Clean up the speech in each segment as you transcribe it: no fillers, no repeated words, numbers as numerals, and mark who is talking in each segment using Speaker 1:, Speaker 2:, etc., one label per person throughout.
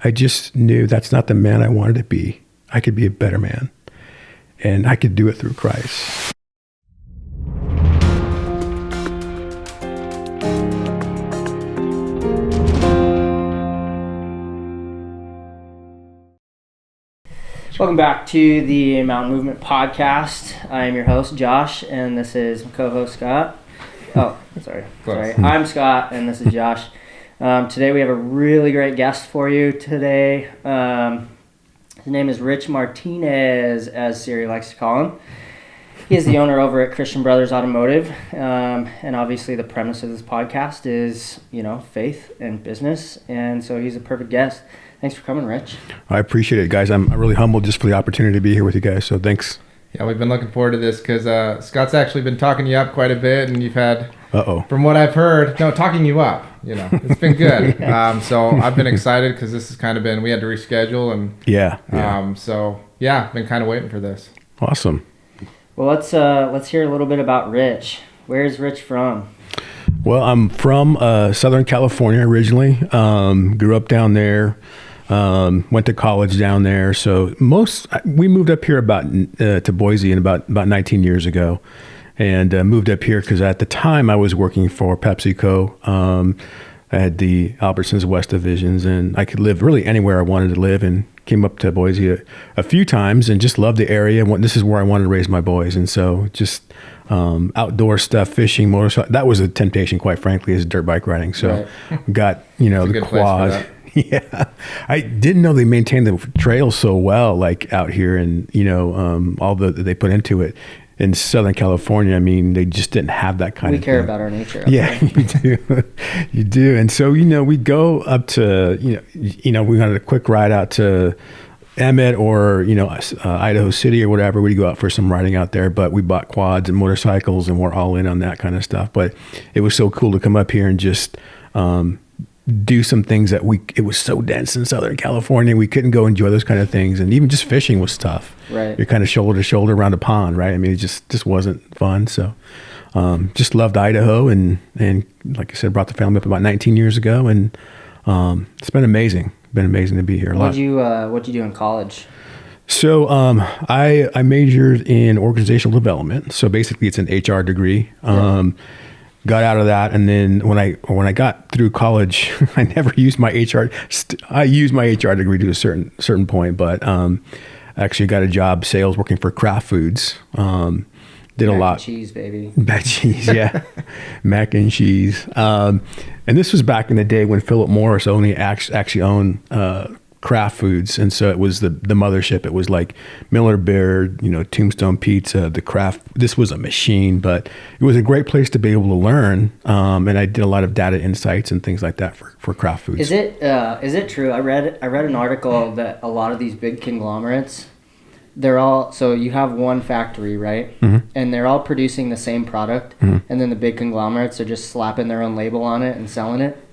Speaker 1: I just knew that's not the man I wanted to be. I could be a better man, and I could do it through Christ.
Speaker 2: Welcome back to the Mountain Movement Podcast. I am your host, Josh, and this is my co-host, Scott. Oh, sorry. I'm Scott, and this is Josh. Today we have a really great guest for you today. His name is Rich Martinez, as Siri likes to call him. He is the owner over at Christian Brothers Automotive, and obviously the premise of this podcast is, faith and business, and so he's a perfect guest. Thanks for coming, Rich. I
Speaker 1: appreciate it, guys. I'm really humbled just for the opportunity to be here with you guys, so thanks.
Speaker 3: Yeah, we've been looking forward to this because Scott's actually been talking you up quite a bit, and you've had, from what I've heard, talking you up. It's been good. So I've been excited because this has kind of been, we had to reschedule, and been kind of waiting for this.
Speaker 1: Awesome.
Speaker 2: Well, let's hear a little bit about Rich. Where's Rich from?
Speaker 1: Well, I'm from Southern California originally. Grew up down there. Went to college down there. So we moved up here to Boise about 19 years ago, and moved up here because at the time I was working for PepsiCo. I had the Albertsons West divisions, and I could live really anywhere I wanted to live, and came up to Boise a few times and just loved the area. This is where I wanted to raise my boys. And so just outdoor stuff, fishing, motorcycle, that was a temptation, quite frankly, is dirt bike riding. So got, the quad. Yeah. I didn't know they maintained the trails so well, like out here, and, all that they put into it. In Southern California, I mean, they just didn't have that kind of thing.
Speaker 2: We care about our nature.
Speaker 1: Yeah, you do. You do. And so, we go up to, we wanted a quick ride out to Emmett or, Idaho City or whatever. We'd go out for some riding out there, but we bought quads and motorcycles, and we're all in on that kind of stuff. But it was so cool to come up here and just do some things that it was so dense in Southern California. We couldn't go enjoy those kind of things. And even just fishing was tough.
Speaker 2: Right.
Speaker 1: You're kind of shoulder to shoulder around a pond, right? I mean, it just wasn't fun. So just loved Idaho. And like I said, brought the family up about 19 years ago. And it's been amazing. Been amazing to be here.
Speaker 2: What'd you do in college?
Speaker 1: So I majored in organizational development. So basically it's an HR degree. Got out of that, and then when I got through college, I never used my HR. I used my HR degree to a certain point, but actually got a job sales working for Kraft Foods. Did a lot.
Speaker 2: Mac and cheese, baby.
Speaker 1: Mac cheese, yeah, mac and cheese. And this was back in the day when Philip Morris actually owned Kraft Foods, and so it was the mothership. It was like Miller Beard, Tombstone Pizza, the Kraft. This was a machine, but it was a great place to be able to learn. And I did a lot of data insights and things like that for Kraft Foods.
Speaker 2: Is it true? I read an article that a lot of these big conglomerates, so you have one factory, right? Mm-hmm. And they're all producing the same product, mm-hmm. and then the big conglomerates are just slapping their own label on it and selling it.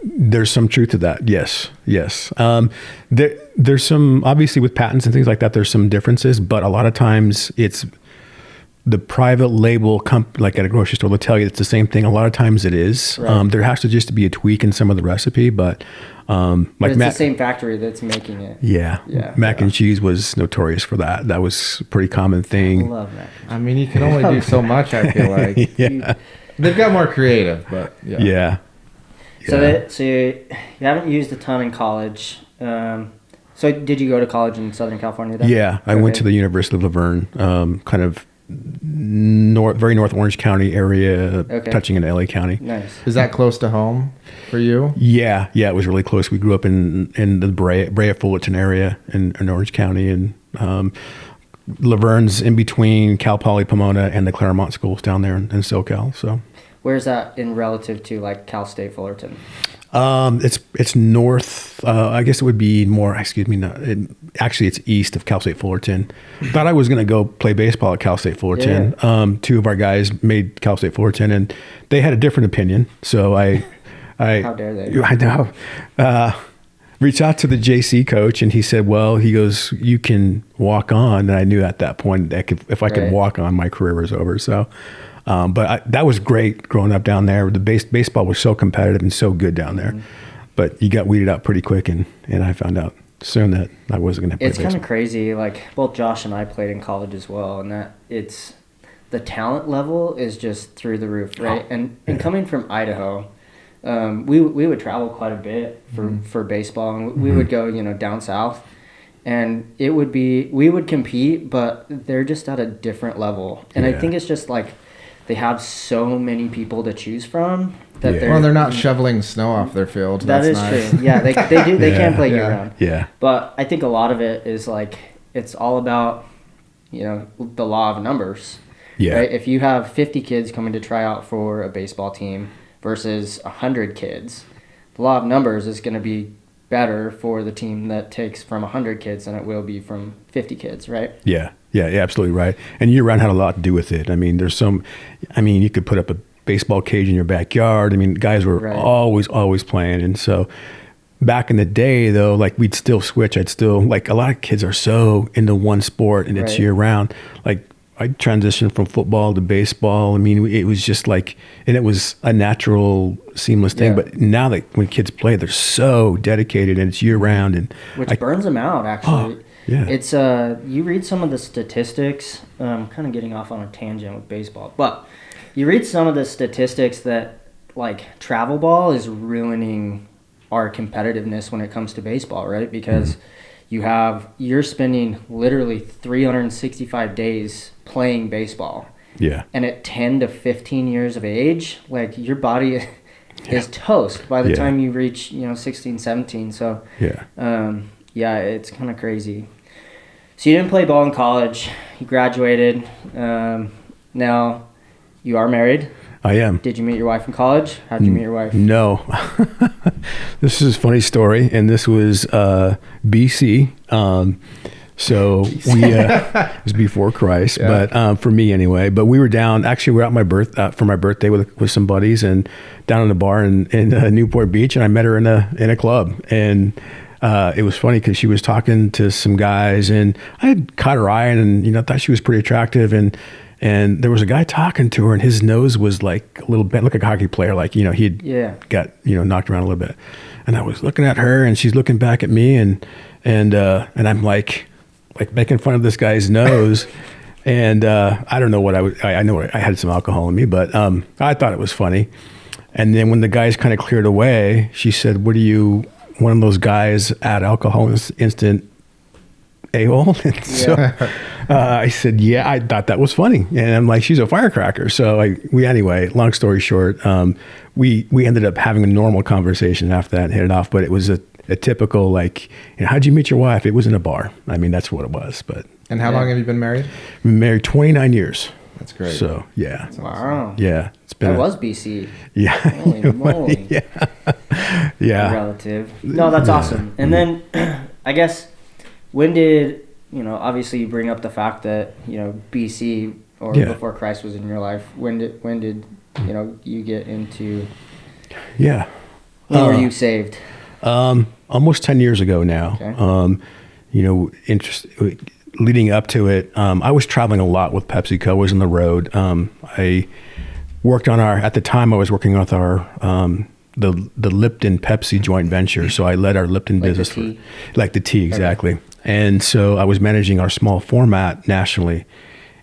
Speaker 1: There's some truth to that. Yes. There's some, obviously with patents and things like that, there's some differences, but a lot of times it's the private label like at a grocery store, they'll tell you it's the same thing. A lot of times it is. Right. There has to just be a tweak in some of the recipe, but
Speaker 2: it's the same factory that's making it.
Speaker 1: Yeah. Mac and cheese was notorious for that. That was a pretty common thing.
Speaker 2: I love mac.
Speaker 3: I mean, you can only do so much, I feel like.
Speaker 1: Yeah.
Speaker 3: They've got more creative, but
Speaker 1: yeah.
Speaker 2: So you haven't used a ton in college. So did you go to college in Southern California then?
Speaker 1: Yeah, I went to the University of Laverne, kind of very North Orange County area, touching into LA County.
Speaker 2: Nice.
Speaker 3: Is that close to home for you?
Speaker 1: Yeah, it was really close. We grew up in the Brea Fullerton area in Orange County, and Laverne's in between Cal Poly Pomona and the Claremont schools down there in SoCal. So.
Speaker 2: Where's that in relative to like Cal State Fullerton?
Speaker 1: It's north. I guess it would be more. Excuse me. Actually, it's east of Cal State Fullerton. Thought I was going to go play baseball at Cal State Fullerton. Yeah. Two of our guys made Cal State Fullerton, and they had a different opinion. So I
Speaker 2: how dare they?
Speaker 1: I know. Reached out to the JC coach, and he said, "Well, he goes, you can walk on." And I knew at that point that if I could walk on, my career was over. So. But that was great growing up down there. The baseball was so competitive and so good down there. but you got weeded out pretty quick, and I found out soon that I wasn't going to play
Speaker 2: It's
Speaker 1: baseball.
Speaker 2: kind of crazy. Like both Josh and I played in college as well, and that it's the talent level is just through the roof, right? And coming from Idaho, we would travel quite a bit for baseball, and we would go down south, and we would compete, but they're just at a different level, and I think it's just like they have so many people to choose from that
Speaker 3: they're not shoveling snow off their field.
Speaker 2: That is
Speaker 3: nice.
Speaker 2: true. Yeah, they can play year round.
Speaker 1: Yeah.
Speaker 2: But I think a lot of it is like it's all about the law of numbers.
Speaker 1: Yeah.
Speaker 2: Right? If you have 50 kids coming to try out for a baseball team versus 100 kids, the law of numbers is going to be better for the team that takes from 100 kids than it will be from 50 kids, right?
Speaker 1: Yeah, absolutely right. And year round had a lot to do with it. I mean, you could put up a baseball cage in your backyard. I mean, guys were always playing. And so back in the day, though, like we'd still switch. I'd still, like a lot of kids are so into one sport and it's year round. Like I transitioned from football to baseball. I mean, it was just like, and it was a natural, seamless thing. But now that when kids play, they're so dedicated and it's year round. And
Speaker 2: which burns them out, actually.
Speaker 1: Oh, yeah.
Speaker 2: It's you read some of the statistics. Kind of getting off on a tangent with baseball, but you read some of the statistics that like travel ball is ruining our competitiveness when it comes to baseball, right? Because you're spending literally 365 days playing baseball.
Speaker 1: Yeah.
Speaker 2: And at 10 to 15 years of age, like your body is toast by the time you reach 16, 17. So it's kind of crazy. So you didn't play ball in college. You graduated. Now you are married.
Speaker 1: I am.
Speaker 2: Did you meet your wife in college? How did you meet your wife?
Speaker 1: No. This is a funny story, and this was BC. So we it was before Christ, but for me anyway. But we were down. Actually, we were out for my birthday with some buddies, and down in a bar in Newport Beach, and I met her in a club, and it was funny because she was talking to some guys, and I had caught her eye, and thought she was pretty attractive, and there was a guy talking to her, and his nose was like a little bent, like a hockey player, like he'd got knocked around a little bit. And I was looking at her, and she's looking back at me, and I'm like making fun of this guy's nose, and I don't know what I know I had some alcohol in me, but I thought it was funny. And then when the guys kind of cleared away, she said, "What are you, one of those guys at alcohol instant a-hole?" And so I said, yeah, I thought that was funny. And I'm like, she's a firecracker. So anyway, long story short, we ended up having a normal conversation after that and hit it off, but it was a typical, like, how'd you meet your wife? It was in a bar. I mean, that's what it was. But
Speaker 3: and how long have you been married?
Speaker 1: Been married 29 years.
Speaker 3: That's great.
Speaker 1: So yeah.
Speaker 2: That's wow.
Speaker 1: Yeah. It's been.
Speaker 2: That was BC.
Speaker 1: Yeah.
Speaker 2: Holy moly.
Speaker 1: Yeah.
Speaker 2: Relative. No, that's awesome. And then I guess when did obviously you bring up the fact that BC or before Christ was in your life. When did you get into?
Speaker 1: Yeah.
Speaker 2: When were you saved?
Speaker 1: Almost 10 years ago now.
Speaker 2: Okay.
Speaker 1: Leading up to it, I was traveling a lot with PepsiCo. I was on the road. I worked on at the time I was working with our, the Lipton Pepsi joint venture. So I led our Lipton business. Like the tea, exactly. Okay. And so I was managing our small format nationally,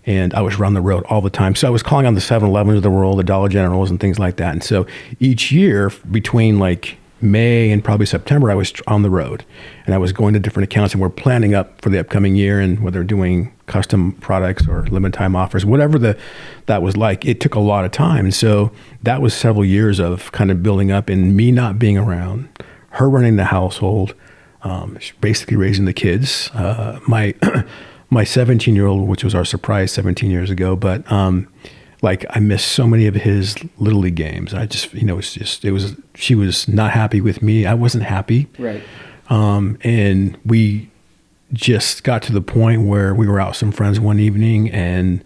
Speaker 1: and I was around the road all the time. So I was calling on the 7-Elevens of the world, the Dollar Generals and things like that. And so each year between like May and probably September, I was on the road, and I was going to different accounts, and we're planning up for the upcoming year, and whether doing custom products or limited time offers, whatever that was like, it took a lot of time. And so that was several years of kind of building up and me not being around, her running the household, basically raising the kids. My 17-year-old, which was our surprise 17 years ago, but I missed so many of his little league games. I just, she was not happy with me. I wasn't happy.
Speaker 2: Right.
Speaker 1: And we just got to the point where we were out with some friends one evening and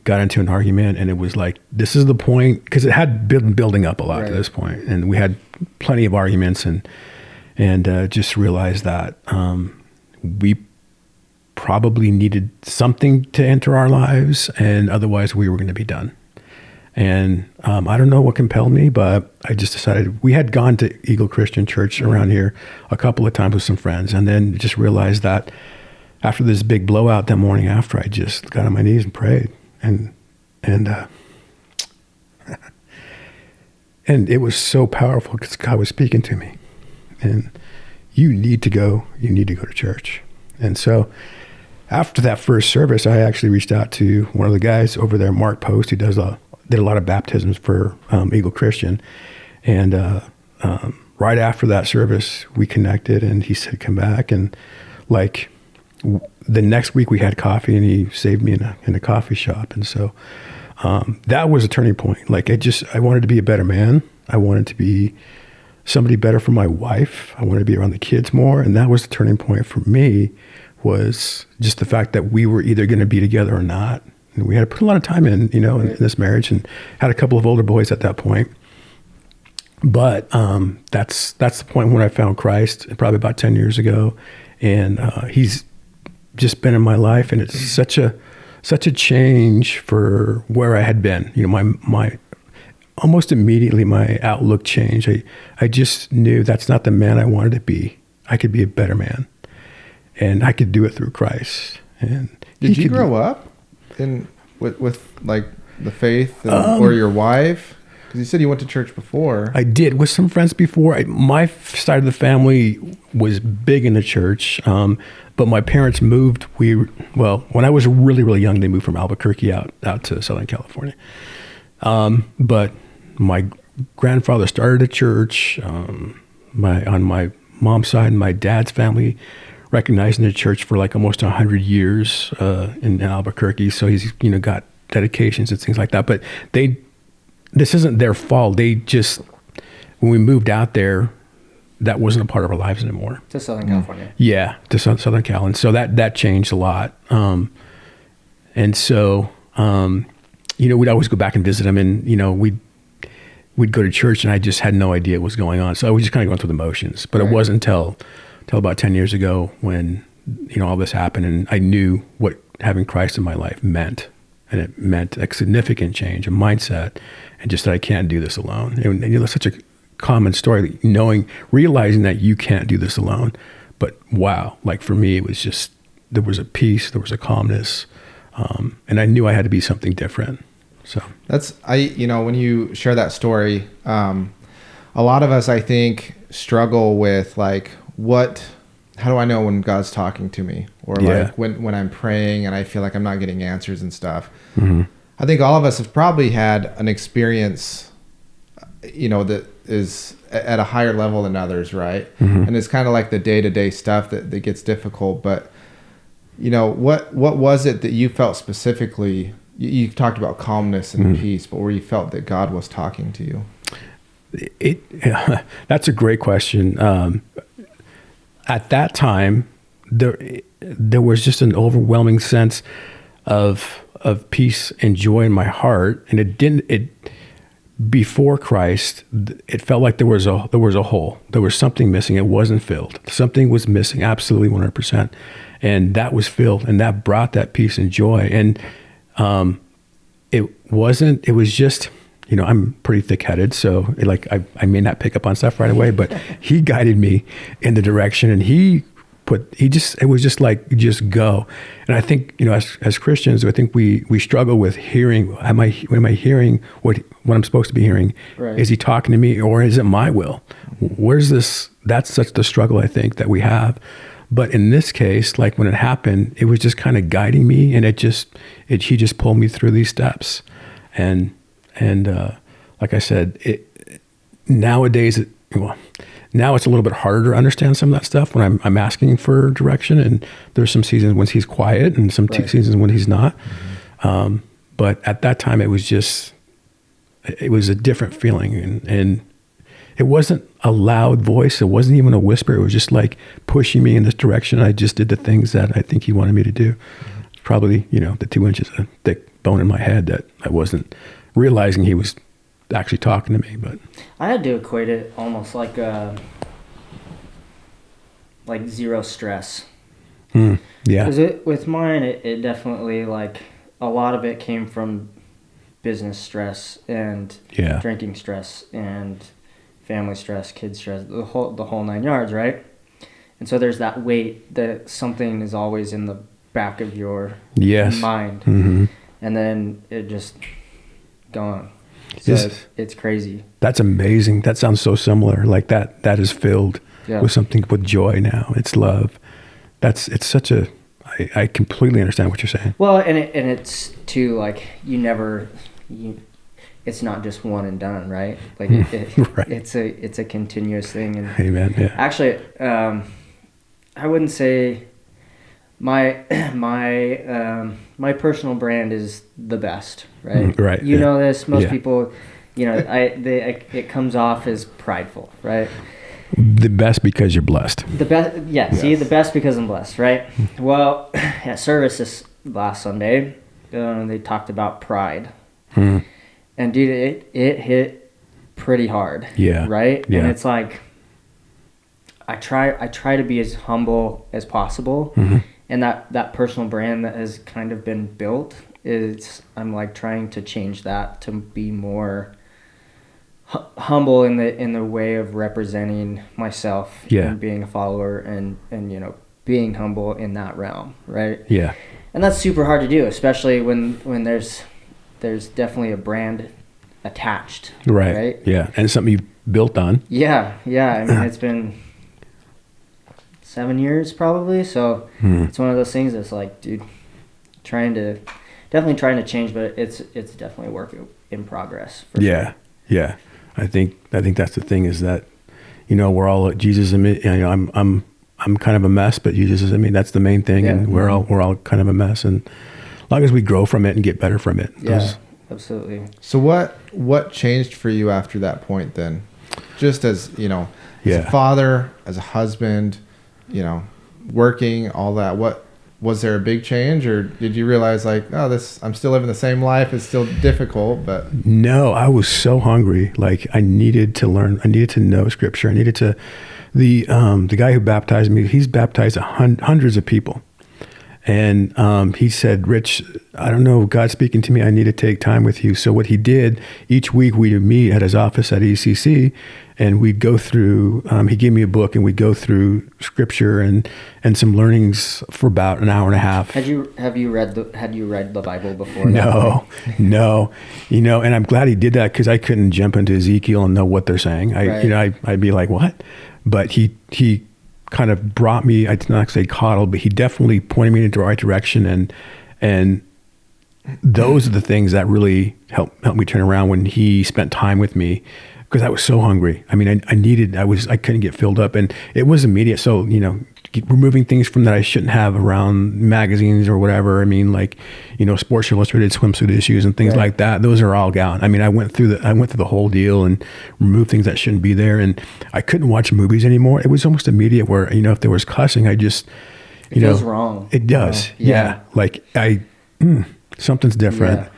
Speaker 1: got into an argument, and it was like, this is the point, because it had been building up a lot to this point, and we had plenty of arguments, and just realized that we probably needed something to enter our lives, and otherwise we were going to be done. And I don't know what compelled me, but I just decided. We had gone to Eagle Christian Church around here a couple of times with some friends, and then just realized that after this big blowout that morning after, I just got on my knees and prayed, and and it was so powerful because God was speaking to me, and you need to go to church. And so after that first service, I actually reached out to one of the guys over there, Mark Post, who did a lot of baptisms for Eagle Christian. And right after that service, we connected, and he said, come back. And like the next week we had coffee, and he saved me in a coffee shop. And so that was a turning point. Like I wanted to be a better man. I wanted to be somebody better for my wife. I wanted to be around the kids more. And that was the turning point for me, was just the fact that we were either going to be together or not. And we had to put a lot of time in this marriage, and had a couple of older boys at that point. But that's the point when I found Christ, probably about 10 years ago. And he's just been in my life, and it's such a change for where I had been. My almost immediately my outlook changed. I just knew that's not the man I wanted to be. I could be a better man, and I could do it through Christ. And
Speaker 3: did you grow up with like the faith or your wife? Because you said you went to church before.
Speaker 1: I did with some friends before. My side of the family was big in the church, but my parents moved. When I was really, really young, they moved from Albuquerque out to Southern California. But my grandfather started a church. On my mom's side, and my dad's family recognizing the church for like almost 100 years in Albuquerque. So he's got dedications and things like that. But this isn't their fault. They just, when we moved out there, that wasn't a part of our lives anymore.
Speaker 2: To Southern California.
Speaker 1: Yeah, to Southern Cal. And so that changed a lot. And so, we'd always go back and visit them, and, we'd go to church, and I just had no idea what was going on. So I was just kind of going through the motions. But It wasn't until about 10 years ago when, all this happened, and I knew what having Christ in my life meant. And it meant a significant change, a mindset, and just that I can't do this alone. And it's such a common story, realizing that you can't do this alone. But wow, like for me, it was just, there was a peace, there was a calmness, and I knew I had to be something different. So when you share that story, a lot of us, I think, struggle with like, how do I know when God's talking to me? Or like when I'm praying and I feel like I'm not getting answers and stuff. Mm-hmm. I think all of us have probably had an experience, that is at a higher level than others, right? Mm-hmm. And it's kind of like the day-to-day stuff that gets difficult. But, what was it that you felt specifically? You talked about calmness and peace, but where you felt that God was talking to you? That's a great question. At that time, there was just an overwhelming sense of peace and joy in my heart, and before Christ, it felt like there was a hole. There was something missing. It wasn't filled. Something was missing, absolutely 100%, and that was filled, and that brought that peace and joy. And it was just. I'm pretty thick-headed, so I may not pick up on stuff right away, but he guided me in the direction, and it was just like, just go. And I think, as Christians, I think we struggle with hearing, am I hearing what I'm supposed to be hearing? Right. Is he talking to me, or is it my will? Where's this? That's such the struggle, I think, that we have. But in this case, like when it happened, it was just kind of guiding me, and he just pulled me through these steps. And like I said, nowadays, now it's a little bit harder to understand some of that stuff when I'm asking for direction. And there's some seasons when he's quiet, and some seasons when he's not. Mm-hmm. But at that time, it was a different feeling, and it wasn't a loud voice. It wasn't even a whisper. It was just like pushing me in this direction. I just did the things that I think he wanted me to do. Mm-hmm. Probably, the 2 inches of thick bone in my head that I wasn't realizing he was actually talking to me. But
Speaker 2: I had to equate it almost like zero stress.
Speaker 1: Yeah.
Speaker 2: Because with mine, it definitely, like, a lot of it came from business stress and drinking stress and family stress, kid stress, the whole 9 yards, right? And so there's that weight that something is always in the back of your mind. Mm-hmm. And then it just gone. So it's crazy. That's
Speaker 1: amazing. That sounds so similar. Like that is filled with something, with joy now. It's love. It's such a, I completely understand what you're saying.
Speaker 2: Well, and it's too, like, it's not just one and done, right? Like right. It's a continuous thing. And
Speaker 1: amen. Yeah.
Speaker 2: Actually, I wouldn't say my personal brand is the best, right?
Speaker 1: Right.
Speaker 2: You know this. Most people, it comes off as prideful, right?
Speaker 1: The best because you're blessed.
Speaker 2: The best, yeah. Yes. See, the best because I'm blessed, right? Well, at service this last Sunday, they talked about pride, and dude, it hit pretty hard.
Speaker 1: Yeah.
Speaker 2: Right.
Speaker 1: Yeah.
Speaker 2: And it's like, I try to be as humble as possible, and that personal brand that has kind of been built I'm like trying to change that to be more humble in the way of representing myself and being a follower and being humble in that realm, right?
Speaker 1: Yeah.
Speaker 2: And that's super hard to do, especially when there's definitely a brand attached, right?
Speaker 1: Yeah, and something you built on.
Speaker 2: Yeah. I mean, it's been 7 years probably, so it's one of those things that's like, dude, definitely trying to change, but it's definitely a work in progress. For sure.
Speaker 1: Yeah. I think that's the thing, is that, we're all Jesus in me. I'm kind of a mess, but Jesus is in me. That's the main thing, and we're all kind of a mess. And as long as we grow from it and get better from it.
Speaker 2: Absolutely.
Speaker 3: So what changed for you after that point then? Just as as a father, as a husband, working, all that. What was there a big change, or did you realize like, I'm still living the same life, it's still difficult? But
Speaker 1: no, I was so hungry. Like, I needed to learn. I needed to know Scripture. I needed to. The guy who baptized me, he's baptized hundreds of people, and he said, "Rich, I don't know, God's speaking to me. I need to take time with you." So what he did, each week we'd meet at his office at ECC, and we'd go through. He gave me a book, and we'd go through Scripture and some learnings for about an hour and a half.
Speaker 2: Had you read the Bible before?
Speaker 1: No. And I'm glad he did that, because I couldn't jump into Ezekiel and know what they're saying. I'd be like, what? But he kind of brought me, I did not say coddled, but he definitely pointed me in the right direction. And those are the things that really helped me turn around when he spent time with me, because I was so hungry. I mean, I couldn't get filled up, and it was immediate. So, removing things from that I shouldn't have around magazines or whatever. I mean, like, Sports Illustrated swimsuit issues and things like that. Those are all gone. I mean, I went through the whole deal and removed things that shouldn't be there. And I couldn't watch movies anymore. It was almost immediate where, if there was cussing, I just,
Speaker 2: it feels wrong.
Speaker 1: It does. Yeah. Like something's different. Yeah.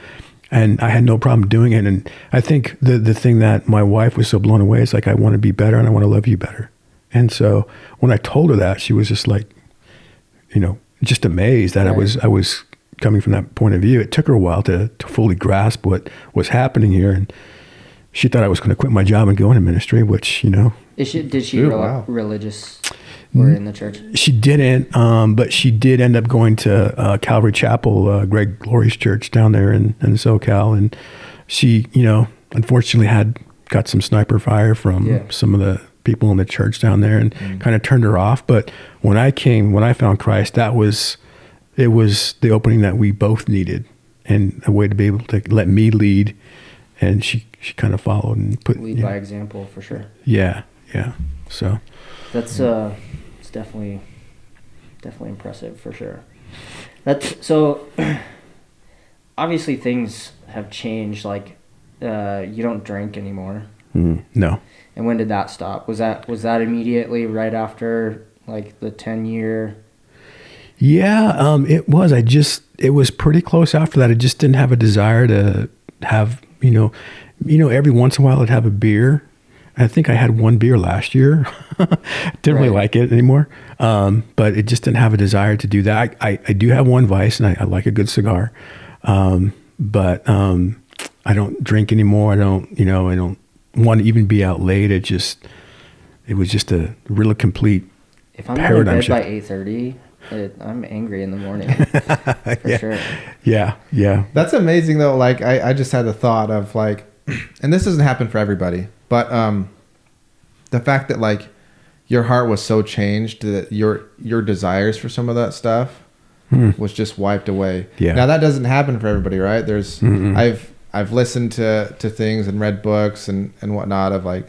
Speaker 1: And I had no problem doing it. And I think the thing that my wife was so blown away is like, I want to be better and I want to love you better. And so when I told her that, she was just like, just amazed that I was coming from that point of view. It took her a while to fully grasp what was happening here. And she thought I was going to quit my job and go into ministry, which,
Speaker 2: Did she religious or in the church?
Speaker 1: She didn't, but she did end up going to Calvary Chapel, Greg Glory's church down there in SoCal. And she, unfortunately got some sniper fire from some of the people in the church down there, and kind of turned her off. But when I found Christ, it was the opening that we both needed, and a way to be able to let me lead. And she kind of followed and
Speaker 2: lead by example, for sure.
Speaker 1: Yeah. So
Speaker 2: that's it's definitely impressive, for sure. So obviously things have changed. Like you don't drink anymore.
Speaker 1: No.
Speaker 2: And when did that stop? Was that immediately right after, like, the 10-year?
Speaker 1: Yeah, it was. It was pretty close after that. I just didn't have a desire to have, every once in a while I'd have a beer. I think I had one beer last year. Didn't really like it anymore. But it just didn't have a desire to do that. I do have one vice, and I like a good cigar. But don't drink anymore. I don't want to even be out late. It was just a really complete
Speaker 2: if I'm
Speaker 1: paradigm
Speaker 2: in bed
Speaker 1: shift.
Speaker 2: by 8:30, I'm angry in the morning for
Speaker 1: yeah.
Speaker 2: sure.
Speaker 1: Yeah.
Speaker 3: That's amazing though. Like I just had the thought of like, and this doesn't happen for everybody, but the fact that like your heart was so changed that your desires for some of that stuff was just wiped away.
Speaker 1: Yeah.
Speaker 3: Now that doesn't happen for everybody, right? There's I've listened to things and read books and whatnot of like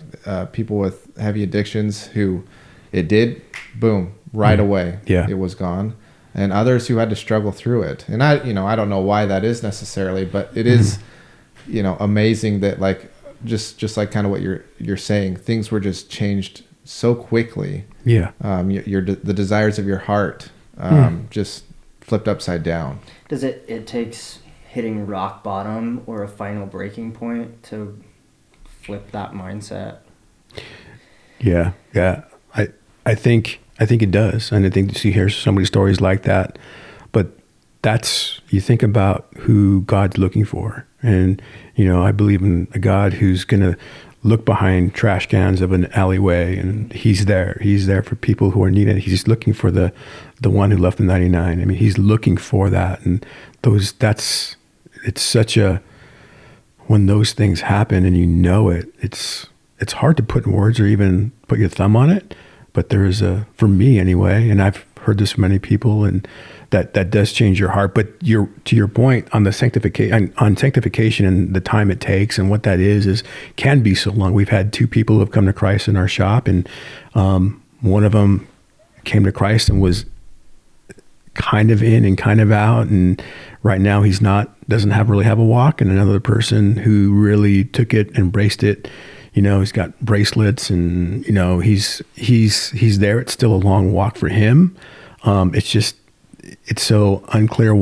Speaker 3: people with heavy addictions who it did boom right away.
Speaker 1: Yeah.
Speaker 3: It was gone. And others who had to struggle through it. And I don't know why that is necessarily, but it is, amazing that like just like kind of what you're saying, things were just changed so quickly.
Speaker 1: Yeah.
Speaker 3: The desires of your heart just flipped upside down.
Speaker 2: Does it takes hitting rock bottom or a final breaking point to flip that mindset?
Speaker 1: Yeah. I think it does, and I think you hear so many stories like that. But you think about who God's looking for, and I believe in a God who's going to look behind trash cans of an alleyway, and He's there. He's there for people who are needed. He's looking for the one who left the 99. I mean, He's looking for that, and it's such a when those things happen, and it's hard to put in words or even put your thumb on it. But there is for me anyway, and I've heard this from many people, and that does change your heart. But to your point on the sanctification and the time it takes and what that is can be so long. We've had 2 people who have come to Christ in our shop, and one of them came to Christ and was kind of in and kind of out, and right now doesn't really have a walk. And another person who really took it, embraced it. He's got bracelets, and he's there. It's still a long walk for him. It's so unclear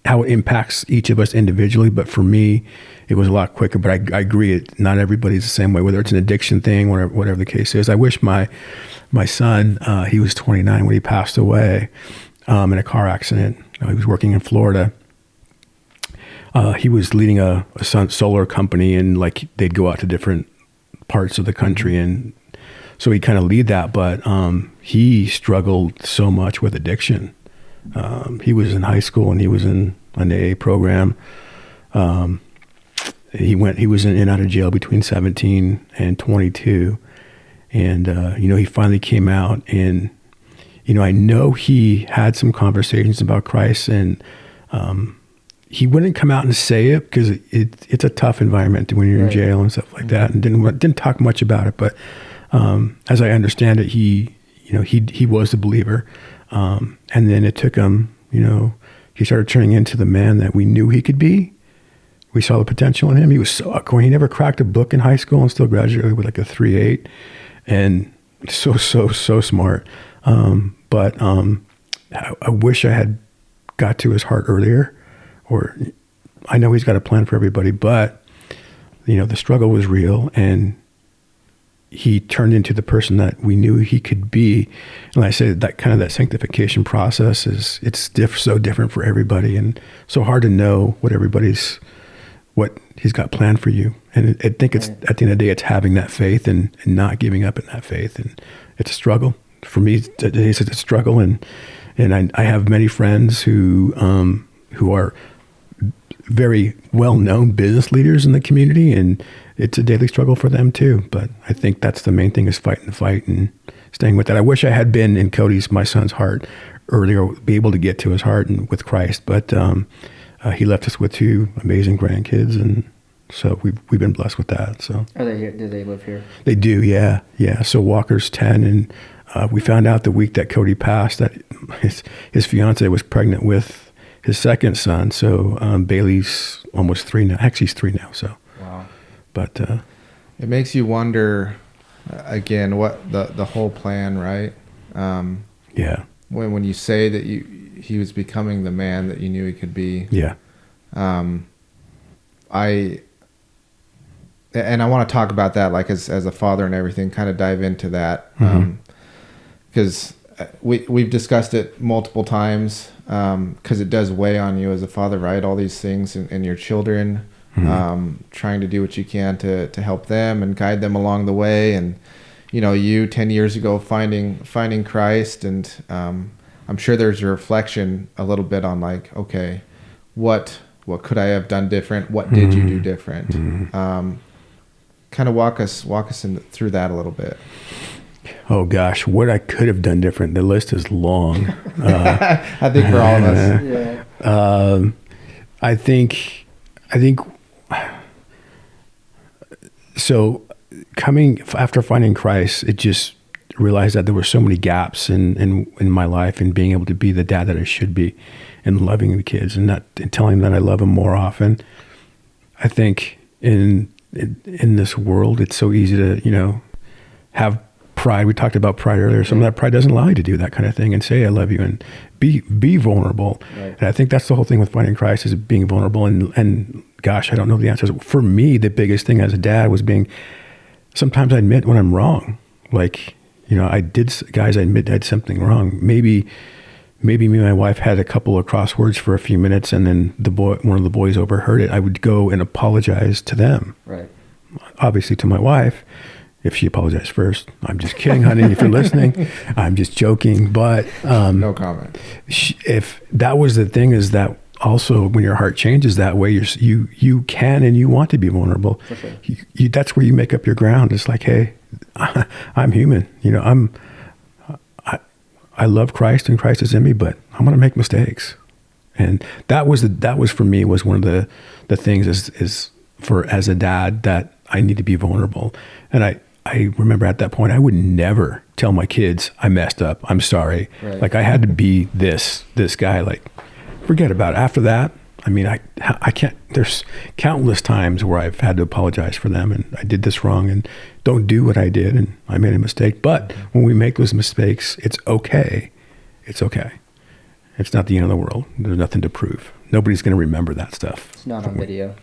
Speaker 1: how it impacts each of us individually. But for me, it was a lot quicker. But I agree, not everybody's the same way. Whether it's an addiction thing, whatever the case is. I wish my son, he was 29 when he passed away in a car accident. He was working in Florida. He was leading a solar company, and like they'd go out to different parts of the country, and so he'd kind of lead that. But he struggled so much with addiction. He was in high school, and he was in an AA program. He was in and out of jail between 17 and 22, and he finally came out, and I know he had some conversations about Christ, and he wouldn't come out and say it because it's a tough environment when you're in jail and stuff like that, and didn't talk much about it. But as I understand it, he was a believer, and then it took him. He started turning into the man that we knew he could be. We saw the potential in him. He was so outgoing. He never cracked a book in high school and still graduated with like a 3.8, and so smart. But I wish I had got to his heart earlier. Or I know He's got a plan for everybody, but the struggle was real, and he turned into the person that we knew he could be. And like I say, that kind of that sanctification process so different for everybody, and so hard to know what He's got planned for you. And I think it's at the end of the day, it's having that faith and not giving up in that faith, and it's a struggle for me. It's a struggle, and I have many friends who are very well-known business leaders in the community, and it's a daily struggle for them too. But I think that's the main thing, is fighting the fight and staying with that. I wish I had been in my son's heart earlier, be able to get to his heart and with Christ. But he left us with 2 amazing grandkids, and so we've been blessed with that. So
Speaker 2: Are they here? Do they live here?
Speaker 1: They do, yeah. So Walker's 10, and we found out the week that Cody passed that his fiance was pregnant with his second son. So Bailey's almost 3 now. Actually, he's 3 now. So
Speaker 2: wow.
Speaker 1: But
Speaker 3: it makes you wonder again what the whole plan, right?
Speaker 1: Yeah.
Speaker 3: When you say that he was becoming the man that you knew he could be.
Speaker 1: Yeah.
Speaker 3: I want to talk about that, like as a father and everything, kind of dive into that. Because we've discussed it multiple times, because it does weigh on you as a father, right? All these things and your children, trying to do what you can to help them and guide them along the way. And, you 10 years ago finding Christ, and I'm sure there's a reflection a little bit on like, okay, what could I have done different? What did you do different? Kind of walk us through that a little bit.
Speaker 1: Oh gosh, what I could have done different. The list is long.
Speaker 3: I think for all of us.
Speaker 2: Yeah.
Speaker 1: I think so. Coming after finding Christ, it just realized that there were so many gaps in my life, and being able to be the dad that I should be, and loving the kids, and telling them that I love them more often. I think in this world, it's so easy to have pride. We talked about pride earlier. Some of that pride doesn't allow you to do that kind of thing and say I love you and be vulnerable. Right. And I think that's the whole thing with finding Christ, is being vulnerable. And gosh, I don't know the answers. For me, the biggest thing as a dad was sometimes I admit when I'm wrong. Like, I admit I did something wrong. Maybe me and my wife had a couple of crosswords for a few minutes, and then one of the boys overheard it. I would go and apologize to them. Right. Obviously to my wife, if she apologized first. I'm just kidding, honey, if you're listening. I'm just joking. But
Speaker 3: no comment.
Speaker 1: If that was the thing, is that also when your heart changes that way, you can and you want to be vulnerable. For sure. That's where you make up your ground. It's like, hey, I'm human. I love Christ and Christ is in me, but I'm going to make mistakes. And that was for me was one of the things is for as a dad that I need to be vulnerable. And I remember at that point, I would never tell my kids I messed up. I'm sorry. Right. Like I had to be this guy, like forget about it. After that, I mean, I can't, there's countless times where I've had to apologize for them and I did this wrong and don't do what I did and I made a mistake. But when we make those mistakes, it's okay. It's okay. It's not the end of the world. There's nothing to prove. Nobody's going to remember that stuff.
Speaker 2: It's not on video.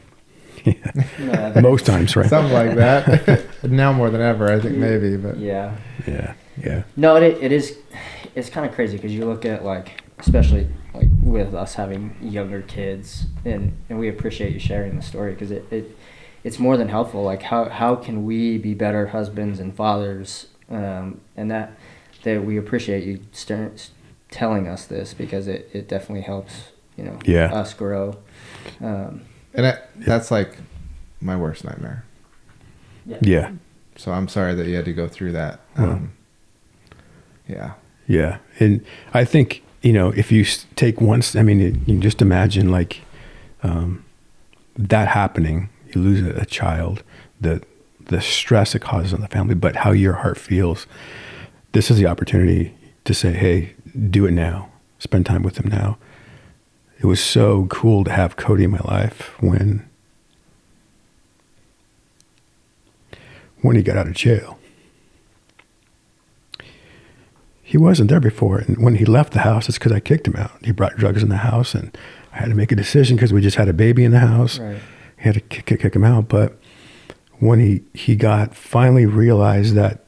Speaker 1: Yeah. No, most times, right?
Speaker 3: Something like that. Now more than ever, I think maybe, but
Speaker 2: yeah. No, it is. It's kind of crazy because you look at like, especially like with us having younger kids, and we appreciate you sharing the story because it's more than helpful. Like how can we be better husbands and fathers, and that we appreciate you telling us this because it definitely helps us grow.
Speaker 3: And that's like my worst nightmare.
Speaker 1: Yeah.
Speaker 3: So I'm sorry that you had to go through that. Yeah.
Speaker 1: Yeah. And I think, if you take you can just imagine like that happening, you lose a child, the stress it causes on the family, but how your heart feels. This is the opportunity to say, hey, do it now. Spend time with him now. It was so cool to have Cody in my life when he got out of jail. He wasn't there before. And when he left the house, it's because I kicked him out. He brought drugs in the house and I had to make a decision because we just had a baby in the house. Right. He had to kick him out. But when he finally realized that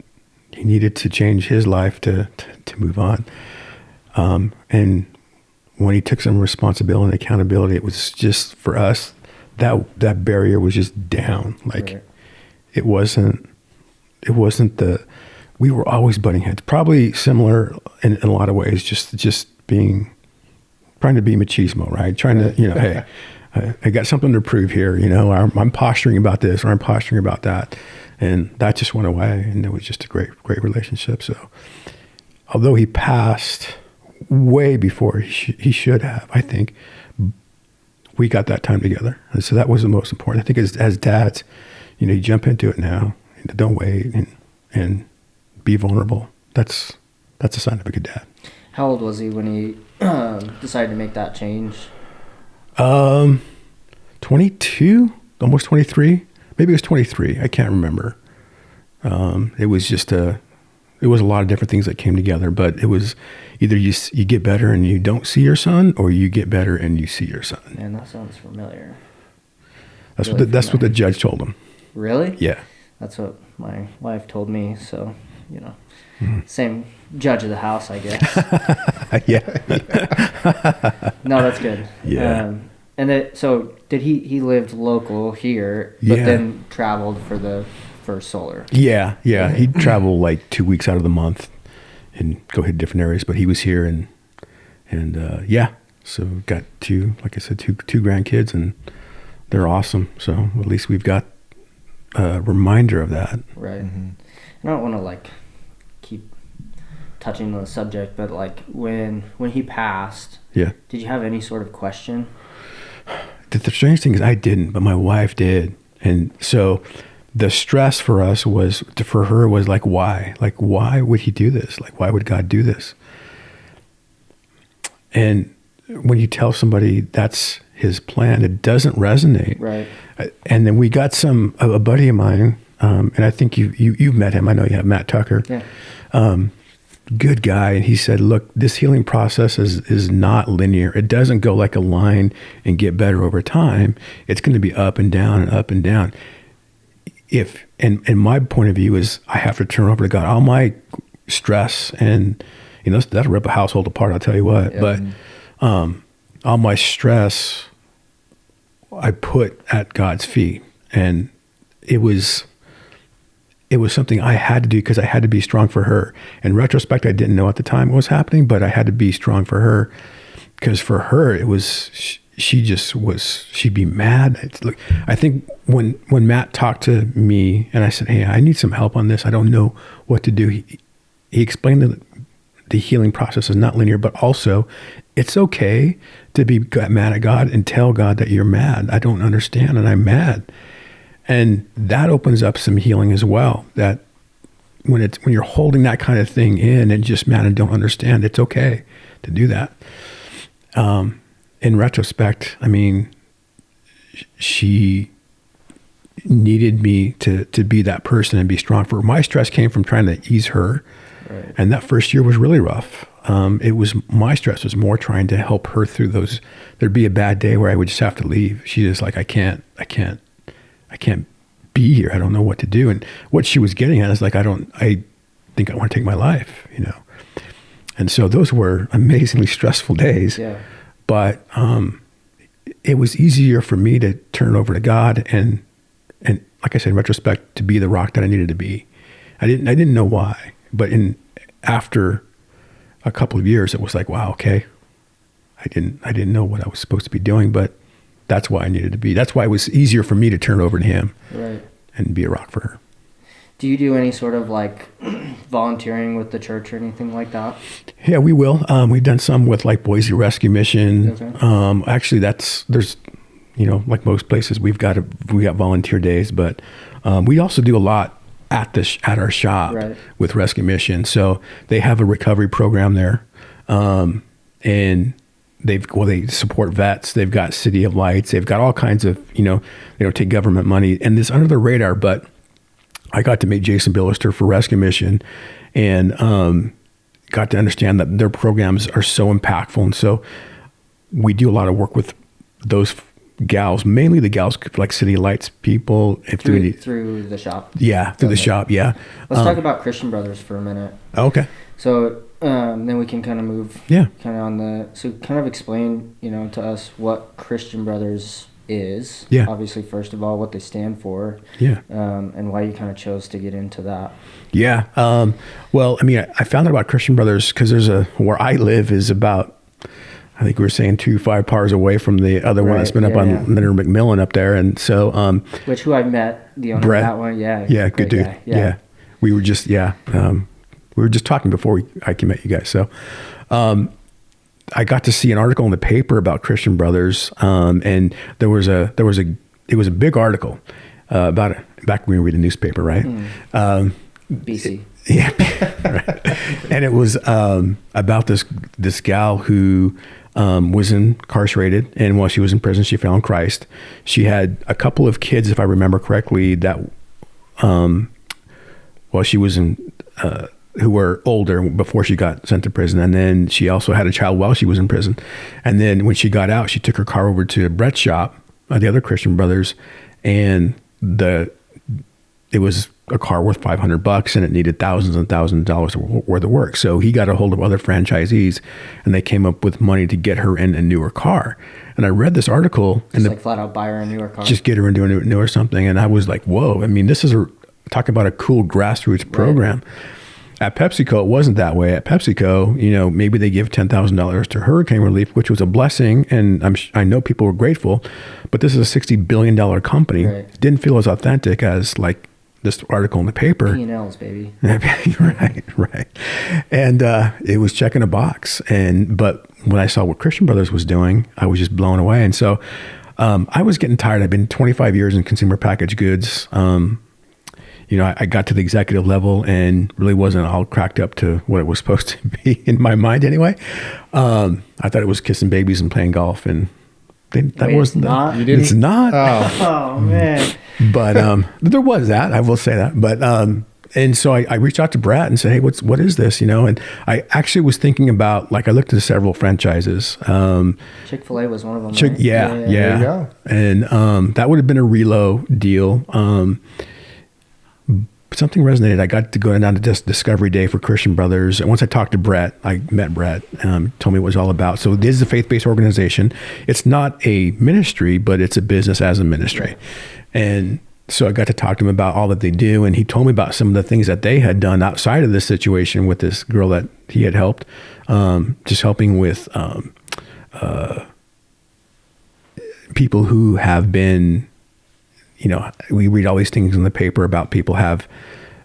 Speaker 1: he needed to change his life to move on. And when he took some responsibility and accountability, it was just for us, that barrier was just down. Like right. It wasn't we were always butting heads, probably similar in a lot of ways, just trying to be machismo, right? Trying to, hey, I got something to prove here, I'm posturing about this or I'm posturing about that. And that just went away. And it was just a great, great relationship. So although he passed way before he should have, I think we got that time together. And so that was the most important. I think as dads, you jump into it now, don't wait and be vulnerable. That's a sign of a good dad.
Speaker 2: How old was he when he decided to make that change?
Speaker 1: 22, almost 23. Maybe it was 23. I can't remember. It was just it was a lot of different things that came together, but it was either you get better and you don't see your son, or you get better and you see your son.
Speaker 2: Man, that sounds familiar.
Speaker 1: That's what the judge told him.
Speaker 2: Really?
Speaker 1: Yeah.
Speaker 2: That's what my wife told me. So, Same judge of the house, I guess.
Speaker 1: Yeah.
Speaker 2: No, that's good.
Speaker 1: Yeah.
Speaker 2: So did he lived local here, but then traveled for solar?
Speaker 1: Yeah. He'd travel like 2 weeks out of the month and go hit different areas, but he was here and so got two grandkids, and they're awesome. So at least we've got a reminder of that.
Speaker 2: Right. Mm-hmm. I don't want to like keep touching on the subject, but like when he passed, did you have any sort of question?
Speaker 1: The strange thing is I didn't, but my wife did. And so the stress for us was like, why? Like, why would he do this? Like, why would God do this? And when you tell somebody that's his plan, it doesn't resonate.
Speaker 2: Right.
Speaker 1: And then we got a buddy of mine, and I think you've met him. I know you have, Matt Tucker.
Speaker 2: Yeah.
Speaker 1: Good guy. And he said, look, this healing process is not linear. It doesn't go like a line and get better over time. It's going to be up and down and up and down. And my point of view is I have to turn over to God. All my stress and, that'll rip a household apart, I'll tell you what. Yeah. But all my stress I put at God's feet. And it was something I had to do because I had to be strong for her. In retrospect, I didn't know at the time what was happening, but I had to be strong for her because for her, it was, she'd be mad. Look, I think when Matt talked to me and I said, hey, I need some help on this. I don't know what to do. He explained that the healing process is not linear, but also it's okay to be mad at God and tell God that you're mad. I don't understand and I'm mad. And that opens up some healing as well. That when you're holding that kind of thing in and just mad and don't understand, it's okay to do that. In retrospect, I mean, she needed me to be that person and be strong for her. My stress came from trying to ease her. Right. And that first year was really rough. My stress was more trying to help her through those. There'd be a bad day where I would just have to leave. She's just like, I can't be here. I don't know what to do. And what she was getting at is like, I think I want to take my life, And so those were amazingly stressful days. Yeah. But it was easier for me to turn it over to God and like I said, in retrospect, to be the rock that I needed to be. I didn't know why, but after a couple of years, it was like, wow, okay. I didn't know what I was supposed to be doing, but that's why I needed to be. That's why it was easier for me to turn it over to him, right, and be a rock for her.
Speaker 2: Do you do any sort of like volunteering with the church or anything like that?
Speaker 1: Yeah, we will. We've done some with like Boise Rescue Mission. Okay. Actually, there's like most places, we got volunteer days, but we also do a lot at our shop, right, with Rescue Mission. So they have a recovery program there, and they support vets. They've got City of Lights. They've got all kinds of, they don't take government money, and it's under the radar. But I got to meet Jason Billister for Rescue Mission, and got to understand that their programs are so impactful. And so we do a lot of work with those gals, mainly the gals like City Lights people.
Speaker 2: Through the shop.
Speaker 1: Yeah, through the shop, yeah.
Speaker 2: Let's talk about Christian Brothers for a minute.
Speaker 1: Okay.
Speaker 2: So then we can kind of move kind of explain, to us what Christian Brothers is. Yeah. Obviously, first of all, what they stand for. Yeah. And why you kind of chose to get into that. Yeah.
Speaker 1: Well, I mean, I found out about Christian Brothers because where I live is about, I think we were saying 2-5 bars away from the other one that's been up on Leonard McMillan up there. And so,
Speaker 2: who I met, the owner of that one. Yeah.
Speaker 1: Yeah. Good dude. Guy. Yeah. We were just, we were just talking before I met you guys. So, I got to see an article in the paper about Christian Brothers. And it was a big article, about it back when we read the newspaper, right?
Speaker 2: BC.
Speaker 1: Yeah. Right. And it was, about this gal who, was incarcerated, and while she was in prison, she found Christ. She had a couple of kids, if I remember correctly, that, while she was in, who were older before she got sent to prison. And then she also had a child while she was in prison. And then when she got out, she took her car over to Brett's shop, the other Christian Brothers, and it was a car worth $500 and it needed thousands and thousands of dollars worth of work. So he got a hold of other franchisees and they came up with money to get her in a newer car. And I read this article
Speaker 2: and like flat out buy her a newer car.
Speaker 1: Just get her into a newer something. And I was like, whoa, I mean, this is talk about a cool grassroots program. Right. At PepsiCo, it wasn't that way. At PepsiCo, maybe they give $10,000 to hurricane relief, which was a blessing, and I know people were grateful. But this is a $60 billion company. Right. Didn't feel as authentic as like this article in the paper.
Speaker 2: P&Ls, baby.
Speaker 1: right. And it was checking a box. But when I saw what Christian Brothers was doing, I was just blown away. And so I was getting tired. I've been 25 years in consumer packaged goods. I got to the executive level and really wasn't all cracked up to what it was supposed to be in my mind anyway. I thought it was kissing babies and playing golf, and
Speaker 2: it's not.
Speaker 3: You didn't?
Speaker 1: It's not.
Speaker 2: Oh man.
Speaker 1: But there was that. I will say that. But and so I reached out to Brett and said, hey, what is this? And I actually was thinking about, like, I looked at several franchises.
Speaker 2: Chick-fil-A was one of them. Right?
Speaker 1: Yeah.
Speaker 3: There you go.
Speaker 1: And that would have been a reload deal. Something resonated. I got to go down to Discovery Day for Christian Brothers. And once I talked to Brett, I met Brett, told me what it was all about. So this is a faith-based organization. It's not a ministry, but it's a business as a ministry. Right. And so I got to talk to him about all that they do. And he told me about some of the things that they had done outside of this situation with this girl that he had helped, just helping with people who have been, we read all these things in the paper about people have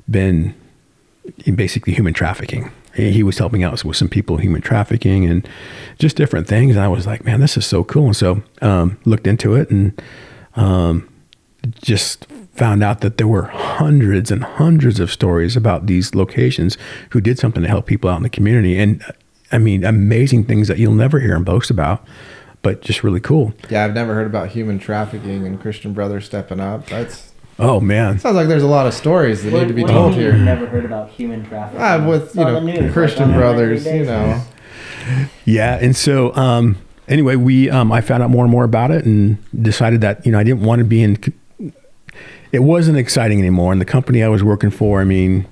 Speaker 1: been basically human trafficking. He was helping out with some people human trafficking and just different things. And I was like, man, this is so cool. And so looked into it and just found out that there were hundreds and hundreds of stories about these locations who did something to help people out in the community. And I mean, amazing things that you'll never hear them boast about, but just really cool.
Speaker 3: Yeah, I've never heard about human trafficking and Christian Brothers stepping up.
Speaker 1: Oh man,
Speaker 3: sounds like there's a lot of stories that need to be told here.
Speaker 2: Never heard about human trafficking.
Speaker 3: With Christian Brothers,
Speaker 1: Yeah, and so anyway, I found out more and more about it and decided that I didn't want to be in. It wasn't exciting anymore, and the company I was working for, I mean,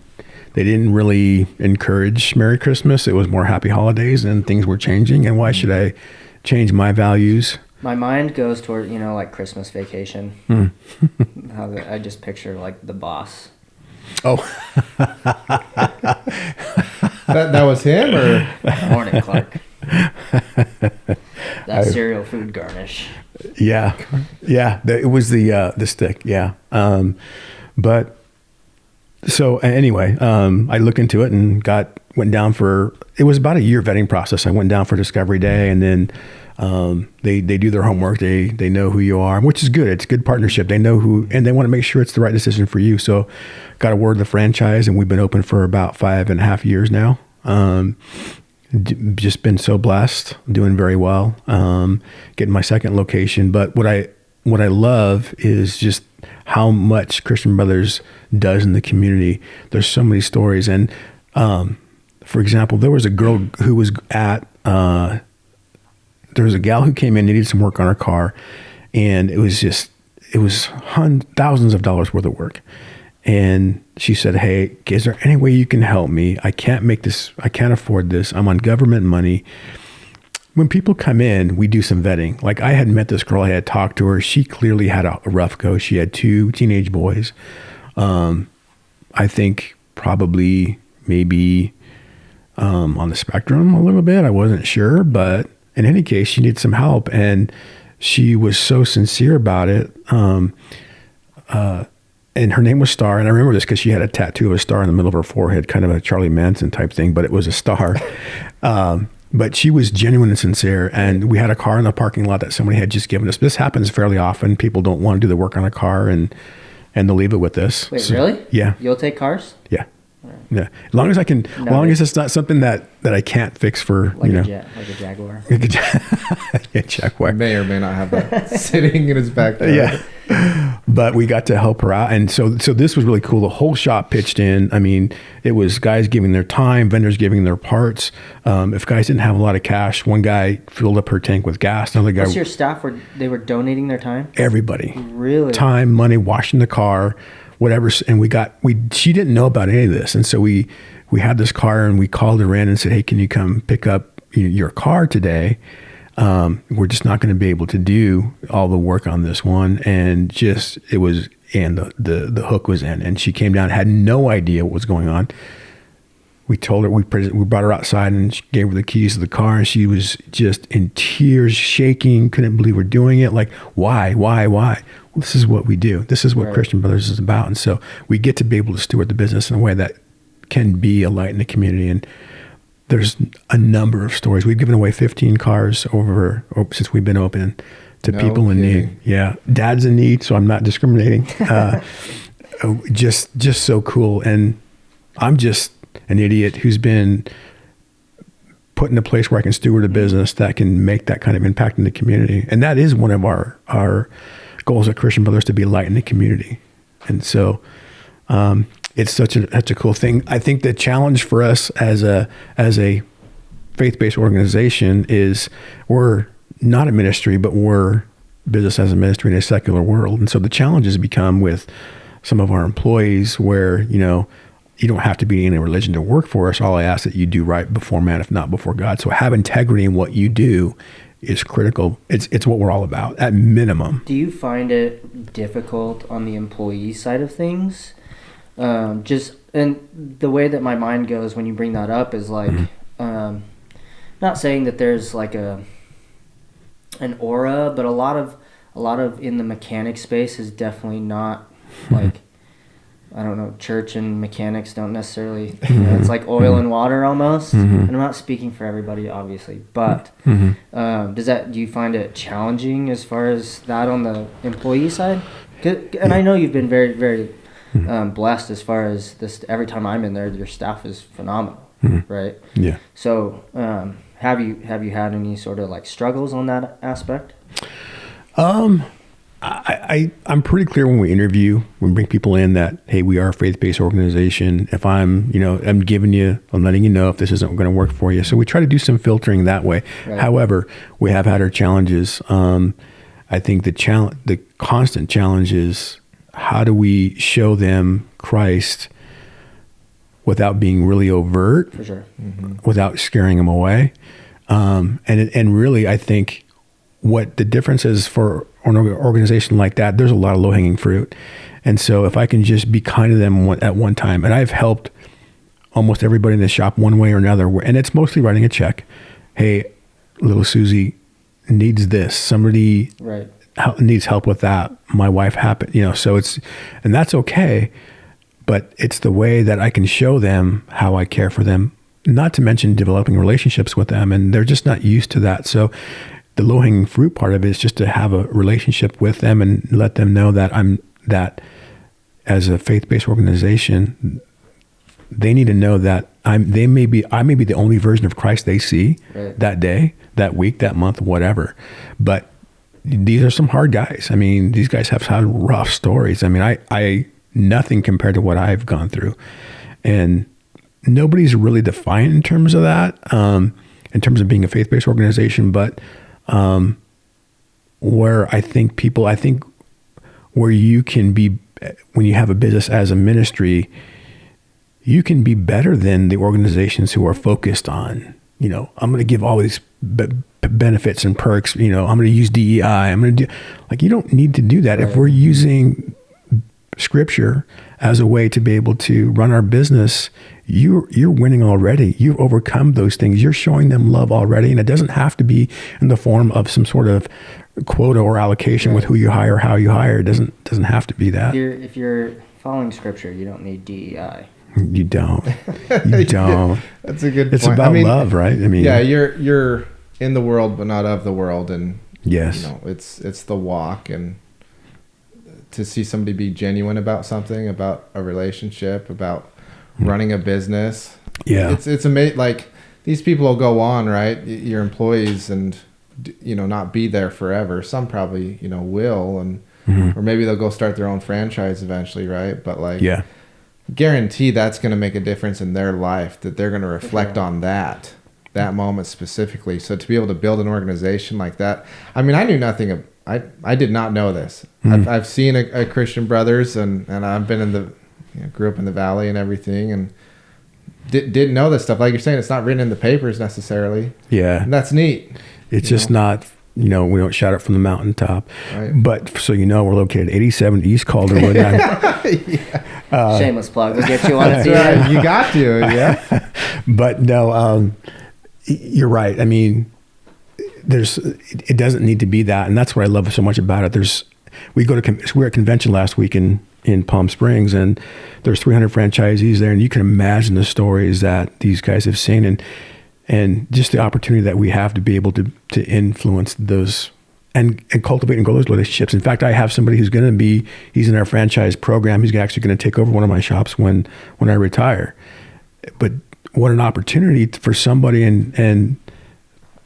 Speaker 1: they didn't really encourage Merry Christmas. It was more Happy Holidays, and things were changing. And why should I change my values?
Speaker 2: My mind goes toward, like Christmas Vacation. How I just picture like the boss.
Speaker 1: Oh.
Speaker 3: that was him, or?
Speaker 2: Morning, Clark. That cereal food garnish.
Speaker 1: Yeah. It was the stick. Yeah. But so anyway, I looked into it and went down it was about a year vetting process. I went down for Discovery Day, and then they do their homework. They know who you are, which is good. It's a good partnership. They know who, and they want to make sure it's the right decision for you. So got a word of the franchise, and we've been open for about 5.5 years now. Just been so blessed, doing very well, getting my second location. But what I love is just how much Christian Brothers does in the community. There's so many stories. And for example, there was a girl who was there was a gal who came in, needed some work on her car. And it was thousands of dollars worth of work. And she said, hey, is there any way you can help me? I can't afford this. I'm on government money. When people come in, we do some vetting. Like, I had met this girl, I had talked to her. She clearly had a rough go. She had 2 teenage boys. I think probably maybe on the spectrum a little bit. I wasn't sure, but in any case, she needed some help. And she was so sincere about it. And her name was Star. And I remember this because she had a tattoo of a star in the middle of her forehead, kind of a Charlie Manson type thing, but it was a star. But she was genuine and sincere. And we had a car in the parking lot that somebody had just given us. This happens fairly often. People don't want to do the work on a car, and they'll leave it with us.
Speaker 2: Wait, really?
Speaker 1: Yeah.
Speaker 2: You'll take cars?
Speaker 1: Yeah. Right. Yeah. As long as I can, as long as it's not something that I can't fix for,
Speaker 2: like a Jaguar.
Speaker 1: Yeah, Jaguar.
Speaker 3: May or may not have that sitting in his backyard.
Speaker 1: Yeah. But we got to help her out. And so this was really cool. The whole shop pitched in. I mean, it was guys giving their time, vendors giving their parts. If guys didn't have a lot of cash, one guy filled up her tank with gas. Another guy.
Speaker 2: What's your staff? They were donating their time?
Speaker 1: Everybody.
Speaker 2: Really?
Speaker 1: Time, money, washing the car, whatever. And she didn't know about any of this. And so we had this car and we called her in and said, hey, can you come pick up your car today? We're just not going to be able to do all the work on this one. And the hook was in, and she came down, had no idea what was going on. We told her, we brought her outside and gave her the keys to the car, and she was just in tears, shaking, couldn't believe we're doing it. Like, why? Well, this is what we do. This is what Christian Brothers is about. And so we get to be able to steward the business in a way that can be a light in the community. And there's a number of stories. We've given away 15 cars since we've been open to people in need. Yeah. Dad's in need, so I'm not discriminating. Just so cool. And I'm just an idiot who's been put in a place where I can steward a business that can make that kind of impact in the community. And that is one of our goals at Christian Brothers, to be a light in the community. And so it's such a cool thing. I think the challenge for us as a faith-based organization is we're not a ministry, but we're business as a ministry in a secular world. And so the challenges become with some of our employees where, you don't have to be in a religion to work for us. All I ask that you do right before man, if not before God. So have integrity in what you do is critical. It's what we're all about at minimum.
Speaker 2: Do you find it difficult on the employee side of things? And the way that my mind goes when you bring that up is like, not saying that there's like an aura, but a lot of in the mechanic space is definitely not like, I don't know, church and mechanics don't necessarily, it's like oil and water almost. And I'm not speaking for everybody, obviously, but do you find it challenging as far as that on the employee side? And I know you've been very, very blessed as far as this. Every time I'm in there, your staff is phenomenal, right? Yeah. So have you had any sort of like struggles on that aspect?
Speaker 1: I'm pretty clear when we interview, when we bring people in that, hey, we are a faith-based organization. If I'm letting you know if this isn't going to work for you. So we try to do some filtering that way. Right. However, we have had our challenges. I think the constant challenge is, how do we show them Christ without being really overt,
Speaker 2: for sure,
Speaker 1: without scaring them away? And really, I think what the difference is for an organization like that, there's a lot of low-hanging fruit. And so if I can just be kind to them at one time, and I've helped almost everybody in the shop one way or another, and it's mostly writing a check. Hey, little Susie needs this. Somebody needs help with that. My wife happened, so and that's okay. But it's the way that I can show them how I care for them, not to mention developing relationships with them. And they're just not used to that. So the low-hanging fruit part of it is just to have a relationship with them and let them know that as a faith-based organization, they need to know that I may be the only version of Christ they see that day, that week, that month, whatever. But these are some hard guys. I mean, these guys have had rough stories. I mean, I nothing compared to what I've gone through, and nobody's really defined in terms of that, in terms of being a faith-based organization, but where I think where you can be, when you have a business as a ministry, you can be better than the organizations who are focused on, I'm going to give all these benefits and perks, I'm going to use DEI. I'm going to do, like, you don't need to do that. Right. If we're using Scripture as a way to be able to run our business, you're winning already. You've overcome those things. You're showing them love already. And it doesn't have to be in the form of some sort of quota or allocation with who you hire, how you hire. It doesn't have to be that.
Speaker 2: If you're following Scripture, you don't need DEI.
Speaker 1: You don't. You don't.
Speaker 3: That's a good point.
Speaker 1: It's about love, right? I mean,
Speaker 3: yeah, you're in the world, but not of the world. And
Speaker 1: yes,
Speaker 3: it's the walk, and to see somebody be genuine about something, about a relationship, about running a business. Yeah. It's amazing. Like, these people will go on, right? Your employees, and, not be there forever. Some probably, will, and, or maybe they'll go start their own franchise eventually. Right. But guarantee that's going to make a difference in their life, that they're going to reflect on that moment specifically. So to be able to build an organization like that, I mean, I knew nothing I did not know this. I've seen a Christian Brothers, and I've been in the, grew up in the Valley and everything, and didn't know this stuff. Like you're saying, it's not written in the papers necessarily.
Speaker 1: Yeah.
Speaker 3: And that's neat.
Speaker 1: It's just not, we don't shout it from the mountaintop.
Speaker 3: Right.
Speaker 1: But so we're located 87 East Calderwood.
Speaker 2: Shameless plug. We'll get you on it.
Speaker 3: Right. You got to, yeah.
Speaker 1: But no, you're right. I mean, it doesn't need to be that, and that's what I love so much about it. We were at a convention last week in Palm Springs, and there's 300 franchisees there, and you can imagine the stories that these guys have seen, and just the opportunity that we have to be able to influence those and cultivate and grow those relationships. In fact, I have somebody he's in our franchise program. He's actually going to take over one of my shops when I retire. But what an opportunity for somebody and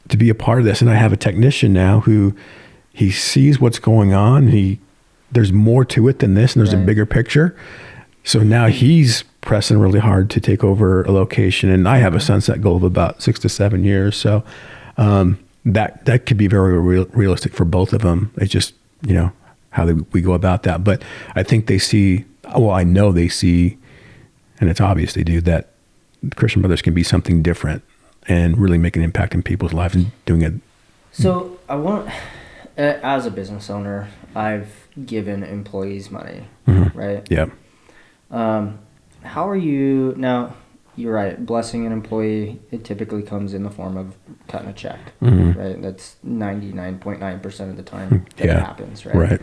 Speaker 1: to be a part of this. And I have a technician now who he sees what's going on. There's more to it than this, and there's a bigger picture. So now he's pressing really hard to take over a location, and I have a sunset goal of about 6 to 7 years. So that could be very realistic for both of them. It's just how we go about that. But I think they see. Well, I know they see, and it's obvious they do, that Christian Brothers can be something different and really make an impact in people's lives and doing it.
Speaker 2: So as a business owner, I've given employees money, right?
Speaker 1: Yeah.
Speaker 2: How are you now? You're right. Blessing an employee, it typically comes in the form of cutting a check, right? That's 99.9% of the time that it happens, right?
Speaker 1: Right.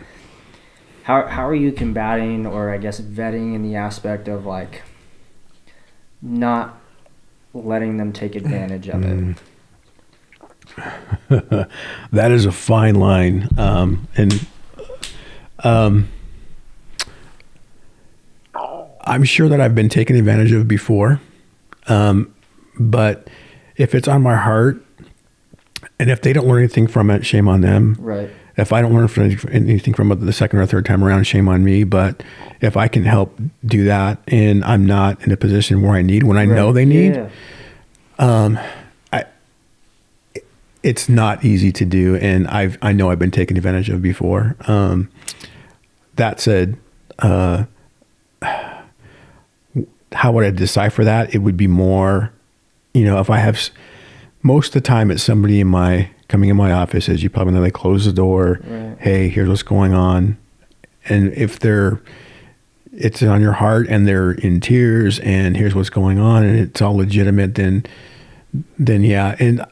Speaker 2: How are you combating, or I guess vetting, in the aspect of like not letting them take advantage of it?
Speaker 1: That is a fine line, and I'm sure that I've been taken advantage of before, but if it's on my heart, and if they don't learn anything from it, shame on them.
Speaker 2: Right.
Speaker 1: If I don't learn anything from it the second or third time around, shame on me. But if I can help do that, and I'm not in a position where I need, when I know they need, it's not easy to do, and I know I've been taken advantage of before. That said, how would I decipher that? It would be more, if I have, most of the time it's somebody coming in my office, as you probably know, they close the door. Right. Hey, here's what's going on. And if it's on your heart and they're in tears and here's what's going on and it's all legitimate, then yeah. And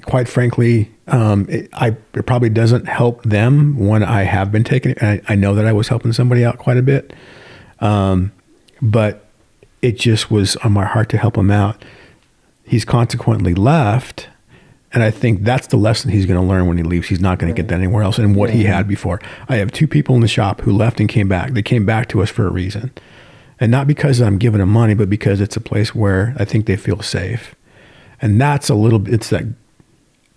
Speaker 1: quite frankly, it probably doesn't help them when I have been taking it. I know that I was helping somebody out quite a bit. But it just was on my heart to help him out. He's consequently left. And I think that's the lesson he's going to learn when he leaves. He's not going to get that anywhere else. And what he had before. I have 2 people in the shop who left and came back. They came back to us for a reason. And not because I'm giving them money, but because it's a place where I think they feel safe. And that's it's that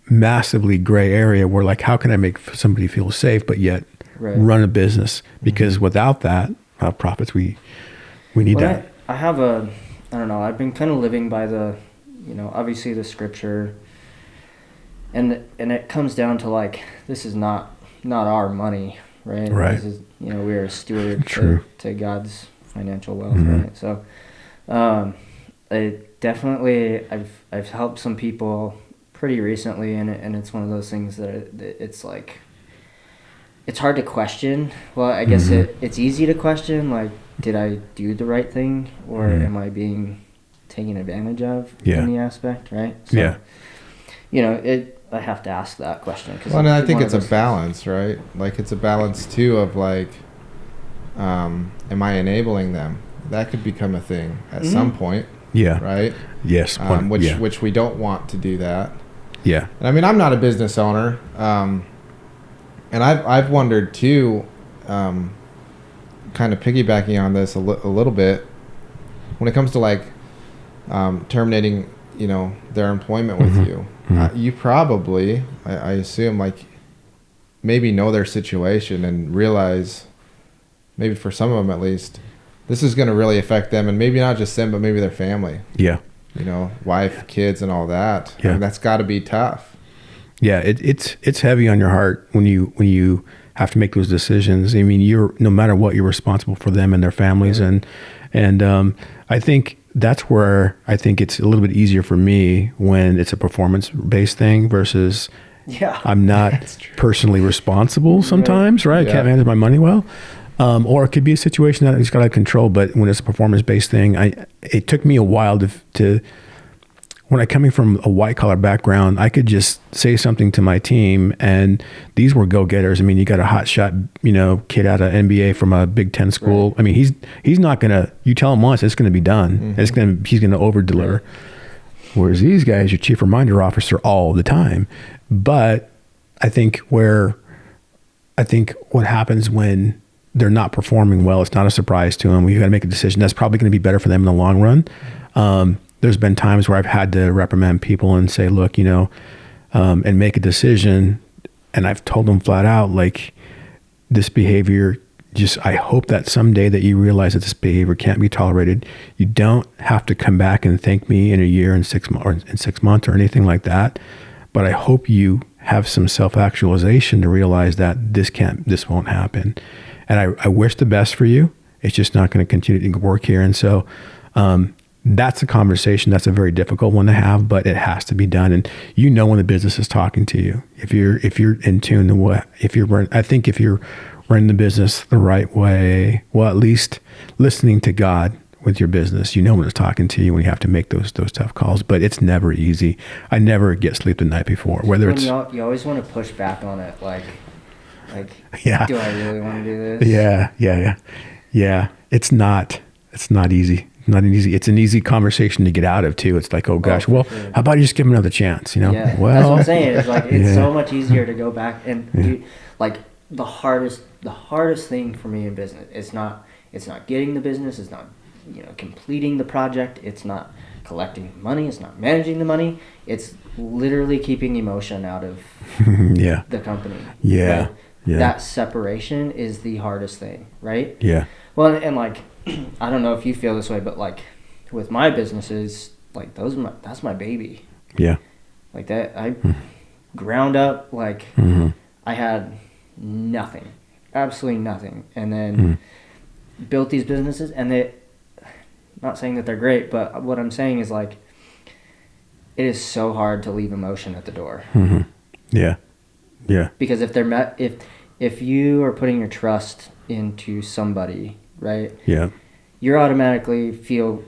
Speaker 1: massively gray area where, like, how can I make somebody feel safe, but yet run a business? Because without that, profits, we need that.
Speaker 2: I have I don't know, I've been kind of living by the, obviously the scripture. And it comes down to, like, this is not our money, right?
Speaker 1: Right.
Speaker 2: This is, we are a steward to God's financial wealth, right? So, I've helped some people pretty recently, and it's one of those things that it's like, it's hard to question. Well, I guess it's easy to question, like, did I do the right thing, or am I being taken advantage of in the aspect, right? So, I have to ask that question.
Speaker 3: Well, and I think it's a balance, right? Like, it's a balance too of, like, am I enabling them? That could become a thing at some point. Yeah. Right?
Speaker 1: Yes.
Speaker 3: Which we don't want to do that.
Speaker 1: Yeah.
Speaker 3: And I mean, I'm not a business owner. And I've wondered too, kind of piggybacking on this a little bit, when it comes to, like, terminating, their employment with you. You probably, I assume, like, maybe know their situation and realize, maybe for some of them at least, this is going to really affect them, and maybe not just them, but maybe their family.
Speaker 1: Yeah.
Speaker 3: Wife, kids, and all that.
Speaker 1: Yeah.
Speaker 3: I mean, that's got to be tough.
Speaker 1: Yeah. It's heavy on your heart when you have to make those decisions. I mean, no matter what, you're responsible for them and their families. And I think that's where I think it's a little bit easier for me when it's a performance-based thing versus I'm not personally responsible sometimes, right? I can't manage my money well. Or it could be a situation that it's got out of control, but when it's a performance-based thing, it took me a while to when I coming from a white collar background, I could just say something to my team, and these were go-getters. I mean, you got a hot shot, kid out of NBA from a Big Ten school. Right. I mean, he's not gonna. You tell him once, it's gonna be done. Mm-hmm. He's gonna over deliver. Right. Whereas these guys, your chief reminder officer all the time. But I think what happens when they're not performing well, it's not a surprise to them. We've got to make a decision that's probably going to be better for them in the long run. There's been times where I've had to reprimand people and say, look, and make a decision. And I've told them flat out, like, this behavior, I hope that someday that you realize that this behavior can't be tolerated. You don't have to come back and thank me in a year and 6 months or anything like that. But I hope you have some self-actualization to realize that this won't happen. And I wish the best for you. It's just not going to continue to work here. And so, that's a conversation. That's a very difficult one to have, but it has to be done. And when the business is talking to you, if you're in tune to if you're running the business the right way, well, at least listening to God with your business, when it's talking to you when you have to make those tough calls. But it's never easy. I never get sleep the night before.
Speaker 2: You always want to push back on it, like, do I really want to do this?
Speaker 1: Yeah. It's not easy. Not an easy. It's an easy conversation to get out of too. It's like, oh gosh, how about you just give him another chance?
Speaker 2: Yeah, well, that's what I'm saying. It's like it's so much easier to go back and do, like the hardest thing for me in business. It's not getting the business. It's not completing the project. It's not collecting money. It's not managing the money. It's literally keeping emotion out of the company.
Speaker 1: Yeah.
Speaker 2: Right? Yeah. That separation is the hardest thing, right?
Speaker 1: Yeah.
Speaker 2: Well, and like, I don't know if you feel this way, but like with my businesses, like that's my baby.
Speaker 1: Yeah.
Speaker 2: Like that, I ground up, like I had nothing, absolutely nothing. And then built these businesses, and not saying that they're great, but what I'm saying is like, it is so hard to leave emotion at the door.
Speaker 1: Mm-hmm. Yeah. Yeah.
Speaker 2: Because if you are putting your trust into somebody, right?
Speaker 1: Yeah.
Speaker 2: You automatically feel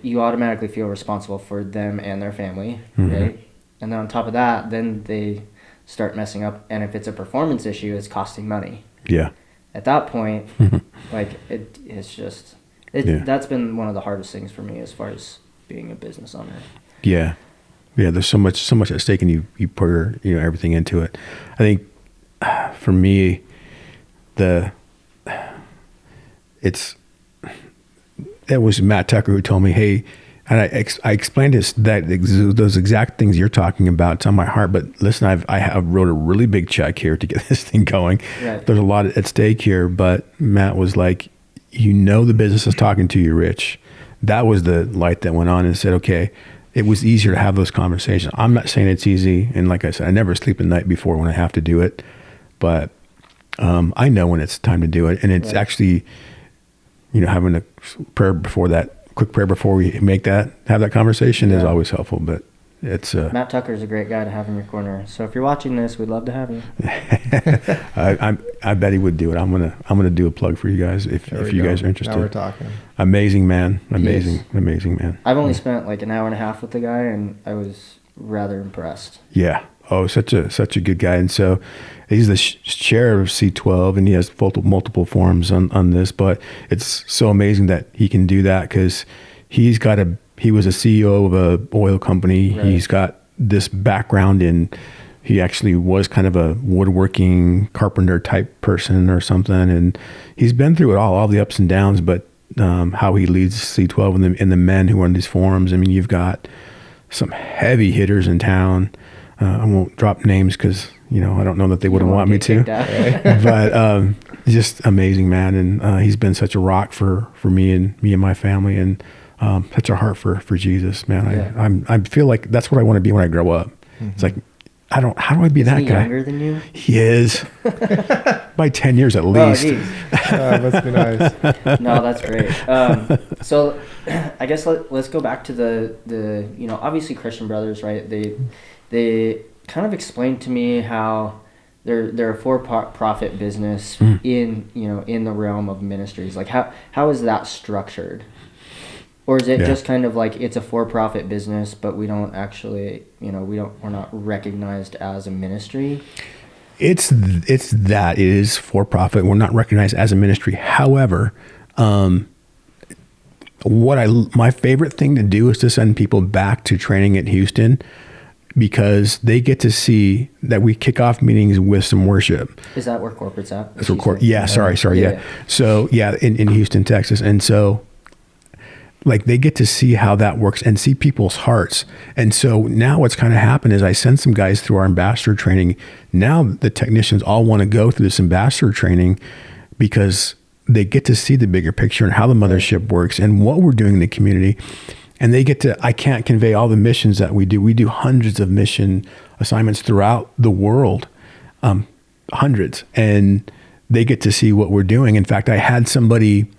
Speaker 2: responsible for them and their family, right? And then on top of that, then they start messing up, and if it's a performance issue, it's costing money.
Speaker 1: Yeah.
Speaker 2: At that point, like that's been one of the hardest things for me as far as being a business owner.
Speaker 1: Yeah. Yeah, there's so much at stake, and you put everything into it. I think for me, it was Matt Tucker who told me, hey, and I explained those exact things you're talking about. It's on my heart, but listen, I have wrote a really big check here to get this thing going. Right. There's a lot at stake here, but Matt was like, the business is talking to you, Rich. That was the light that went on and said, okay, it was easier to have those conversations. I'm not saying it's easy. And like I said, I never sleep at night before when I have to do it, but I know when it's time to do it. And it's actually, having a prayer before that, quick prayer before we have that conversation is always helpful. But it's
Speaker 2: Matt Tucker is a great guy to have in your corner. So if you're watching this, we'd love to have you.
Speaker 1: I bet he would do it. I'm gonna do a plug for you guys if you guys are interested.
Speaker 3: Now we're talking.
Speaker 1: Amazing man, amazing man.
Speaker 2: I've only spent like an hour and a half with the guy, and I was rather impressed.
Speaker 1: Yeah. Oh, such a good guy. And so he's the chair of C12, and he has multiple forums on this, but it's so amazing that he can do that because he was a CEO of a oil company. Right. He's got this background he actually was kind of a woodworking carpenter type person or something. And he's been through it all the ups and downs, but how he leads C12 and the men who are in these forums. I mean, you've got some heavy hitters in town. I won't drop names because, I don't know that they wouldn't want me to, but just amazing man. And he's been such a rock for me and my family, and such a heart for Jesus, man. Yeah. I feel like that's what I want to be when I grow up. Mm-hmm. It's like, how do I be that
Speaker 2: he
Speaker 1: guy?
Speaker 2: Younger than you?
Speaker 1: He is. By 10 years at least.
Speaker 2: Oh, geez.
Speaker 3: Must be nice.
Speaker 2: No, that's great. So I guess let's go back to the obviously Christian Brothers, right? They kind of explained to me how they're a for-profit business in the realm of ministries. Like how is that structured? Or is it just kind of like it's a for-profit business, but we don't actually, we're not recognized as a ministry?
Speaker 1: It's that it is for-profit. We're not recognized as a ministry. However, my favorite thing to do is to send people back to training at Houston, because they get to see that we kick off meetings with some worship.
Speaker 2: Is that where corporate's at?
Speaker 1: That's where yeah. So in Houston, Texas. And so like they get to see how that works and see people's hearts. And so now what's kind of happened is I send some guys through our ambassador training. Now the technicians all want to go through this ambassador training because they get to see the bigger picture and how the mothership works and what we're doing in the community. And they get to, I can't convey all the missions that we do. We do hundreds of mission assignments throughout the world, hundreds. And they get to see what we're doing. In fact, I had somebody,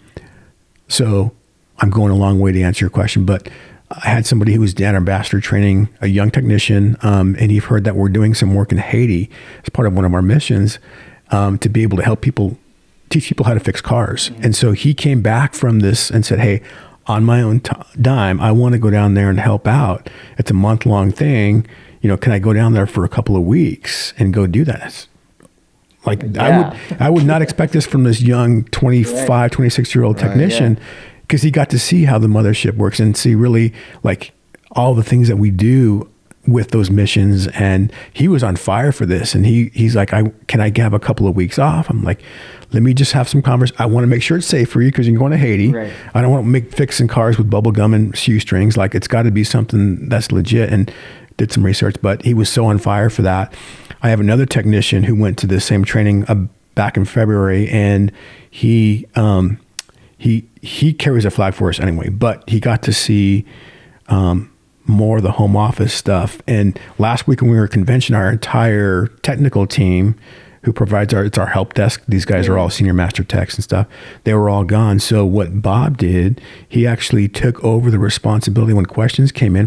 Speaker 1: so I'm going a long way to answer your question, but I had somebody who was at ambassador training, a young technician, and he heard that we're doing some work in Haiti as part of one of our missions, to be able to help people, teach people how to fix cars. Mm-hmm. And so he came back from this and said, hey, on my own dime, I want to go down there and help out. It's a month-long thing. Can I go down there for a couple of weeks and go do that? It's like, I would not expect this from this young 25, 26-year-old technician. Because he got to see how the mothership works and see really like all the things that we do with those missions. And he was on fire for this. And he's like, can I have a couple of weeks off? I'm like, let me just have some conversation. I want to make sure it's safe for you because you're going to Haiti. Right. I don't want to make fixing cars with bubble gum and shoestrings. Like it's got to be something that's legit. And did some research, but he was so on fire for that. I have another technician who went to the same training back in February, and he carries a flag for us anyway, but he got to see more of the home office stuff. And last week when we were at convention, our entire technical team who provides it's our help desk. These guys are all senior master techs and stuff. They were all gone. So what Bob did, he actually took over the responsibility when questions came in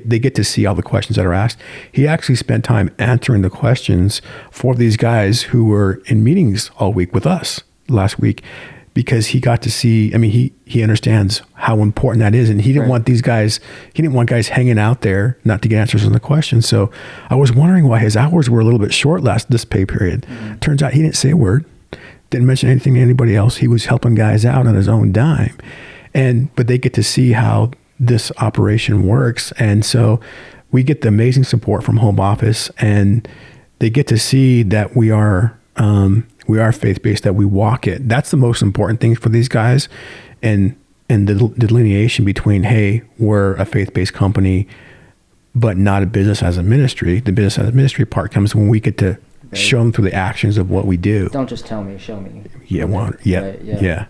Speaker 1: they get to see all the questions that are asked. He actually spent time answering the questions for these guys who were in meetings all week with us last week, because he got to see, he understands how important that is. And he didn't want guys hanging out there not to get answers on the questions. So I was wondering why his hours were a little bit short this pay period. Mm-hmm. Turns out he didn't say a word, didn't mention anything to anybody else. He was helping guys out on his own dime. But they get to see how this operation works. And so we get the amazing support from home office, and they get to see that we are faith-based, that we walk it. That's the most important thing for these guys. And the delineation between, hey, we're a faith-based company, but not a business as a ministry. The business as a ministry part comes when we get to show them through the actions of what we do.
Speaker 2: Don't just tell me, show me.
Speaker 1: Yeah.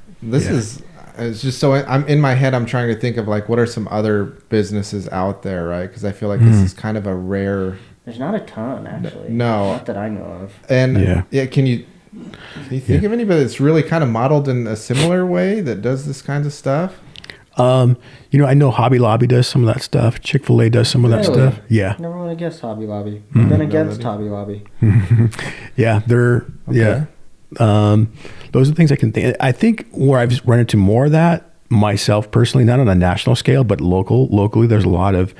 Speaker 3: It's just so I'm in my head, I'm trying to think of like, what are some other businesses out there, right? Because I feel like this is kind of a rare...
Speaker 2: There's not a ton, actually.
Speaker 3: No.
Speaker 2: Not that I know of.
Speaker 3: And can you think of anybody that's really kind of modeled in a similar way that does this kinds of stuff?
Speaker 1: I know Hobby Lobby does some of that stuff. Chick-fil-A does some of that stuff. Yeah.
Speaker 2: Never would have guessed Hobby Lobby. I've been against Hobby Lobby.
Speaker 1: They're those are things I can think. I think where I've run into more of that myself personally, not on a national scale, but locally, there's a lot of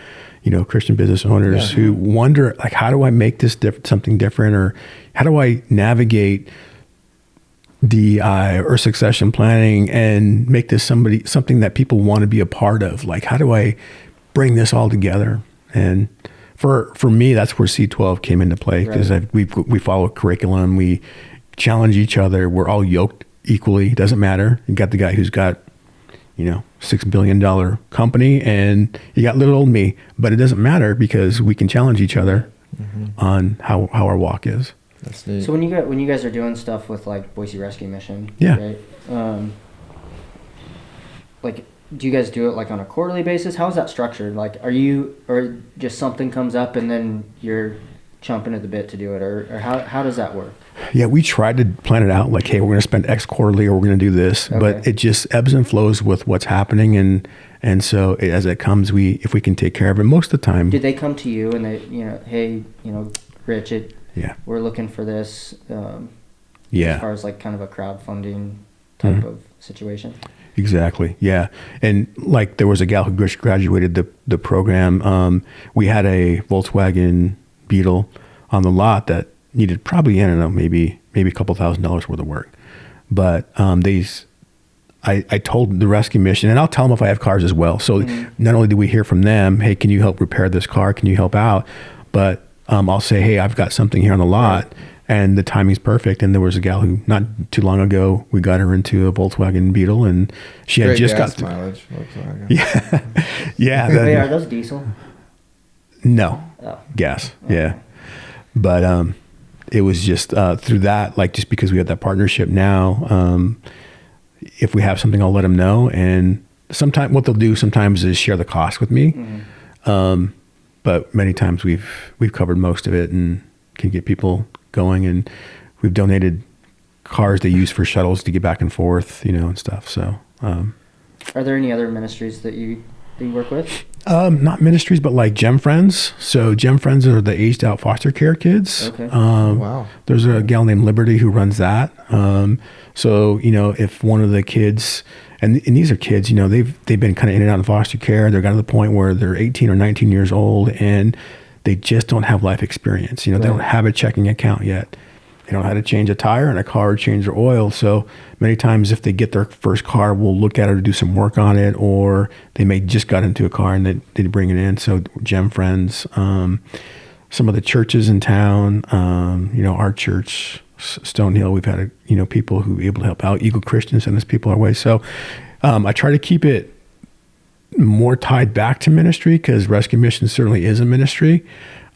Speaker 1: Christian business owners who wonder, like, how do I make this something different, or how do I navigate DEI or succession planning and make this something that people want to be a part of? Like, how do I bring this all together? And for me, that's where C12 came into play, because we follow a curriculum, we challenge each other, we're all yoked equally. It doesn't matter. You got the guy who's got $6 billion company, and you got little old me, but it doesn't matter because we can challenge each other on how our walk is.
Speaker 3: That's neat.
Speaker 2: So when you guys are doing stuff with like Boise Rescue Mission, right? Like, do you guys do it like on a quarterly basis? How is that structured? Like, or just something comes up and then you're chomping at the bit to do it, or how does that work?
Speaker 1: Yeah, we tried to plan it out like, hey, we're going to spend X quarterly or we're going to do this, but it just ebbs and flows with what's happening. And so as it comes, if we can take care of it most of the time.
Speaker 2: Did they come to you and they, hey, Rich, we're looking for this, as far as like kind of a crowdfunding type of situation?
Speaker 1: Exactly. Yeah. And like there was a gal who graduated the program. We had a Volkswagen Beetle on the lot that needed probably, I don't know, maybe a couple $1,000s worth of work. But I told the rescue mission, and I'll tell them if I have cars as well. So not only do we hear from them, hey, can you help repair this car? Can you help out? But I'll say, hey, I've got something here on the lot. Right. And the timing's perfect. And there was a gal who not too long ago, we got her into a Volkswagen Beetle, and she had just got
Speaker 3: mileage. Volkswagen.
Speaker 1: Yeah, yeah.
Speaker 2: Wait, are those diesel?
Speaker 1: No, gas. Okay. Yeah, but it was just through that, like just because we have that partnership now. If we have something, I'll let them know. And sometimes what they'll do sometimes is share the cost with me. But many times we've covered most of it and can get people going, and we've donated cars they use for shuttles to get back and forth, and stuff. So,
Speaker 2: are there any other ministries that you work with?
Speaker 1: Not ministries, but like Gem Friends. So Gem Friends are the aged out foster care kids.
Speaker 2: Okay.
Speaker 3: Wow.
Speaker 1: There's a gal named Liberty who runs that. So, if one of the kids, and these are kids, they've been kind of in and out of foster care. They're got to the point where they're 18 or 19 years old and they just don't have life experience. They don't have a checking account yet. They don't know how to change a tire in a car or change their oil. So many times if they get their first car, we'll look at it to do some work on it, or they may just got into a car and they bring it in. So Gem Friends, some of the churches in town, our church, Stonehill, we've had people who are able to help out. Eagle Christian send us people our way. So I try to keep it more tied back to ministry, because rescue mission certainly is a ministry.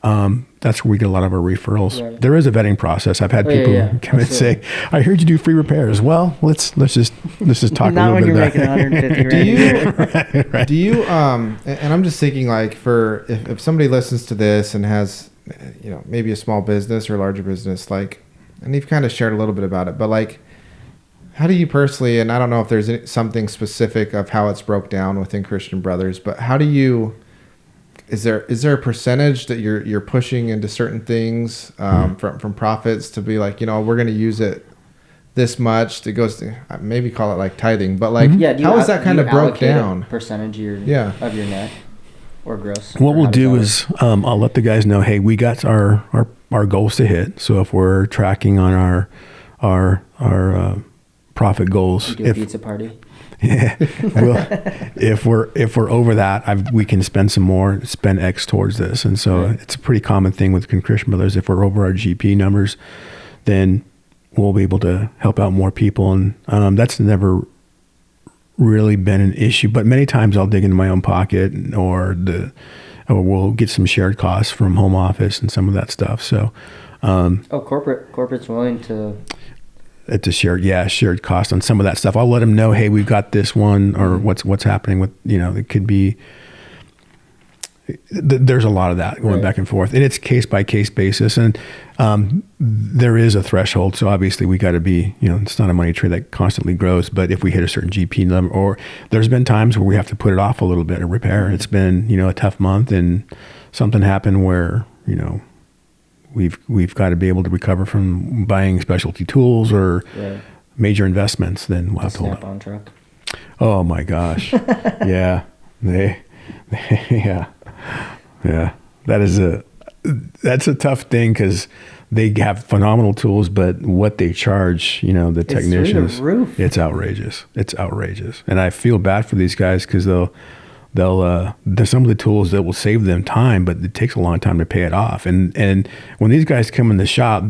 Speaker 1: That's where we get a lot of our referrals. Right. There is a vetting process. I've had people come and say, "I heard you do free repairs." Well, let's just talk a little bit about it.
Speaker 2: Not when you're making 150.
Speaker 3: Right. Do you and I'm just thinking, like, for if somebody listens to this and has maybe a small business or a larger business, like, and you've kind of shared a little bit about it, but like, how do you personally, and I don't know if there's something specific of how it's broke down within Christian Brothers, but how do you, is there a percentage that you're pushing into certain things from profits to be like, we're going to use it this much that goes to, maybe call it like tithing, but like, how is that kind of broke down?
Speaker 2: Percentage of your net or gross?
Speaker 1: What we'll do is I'll let the guys know, hey, we got our goals to hit. So if we're tracking on our profit goals,
Speaker 2: you do a pizza party.
Speaker 1: Yeah, if we're over that, we can spend spend X towards this, and so it's a pretty common thing with Christian Brothers. If we're over our GP numbers, then we'll be able to help out more people, and that's never really been an issue. But many times I'll dig into my own pocket, or we'll get some shared costs from home office and some of that stuff. So,
Speaker 2: corporate's willing to.
Speaker 1: It's a shared cost on some of that stuff. I'll let them know, hey, we've got this one, or what's happening with, it could be, there's a lot of that going back and forth, and it's case by case basis. And there is a threshold. So obviously we got to be, it's not a money tree that constantly grows, but if we hit a certain GP number, or there's been times where we have to put it off a little bit and repair. It's been, a tough month, and something happened where, we've got to be able to recover from buying specialty tools or major investments. Then we'll have to hold up.
Speaker 2: Snap-on truck.
Speaker 1: Oh my gosh. Yeah. Yeah. That's a tough thing, because they have phenomenal tools, but what they charge, the technicians, it's outrageous. It's outrageous. And I feel bad for these guys, because there's some of the tools that will save them time, but it takes a long time to pay it off. And when these guys come in the shop,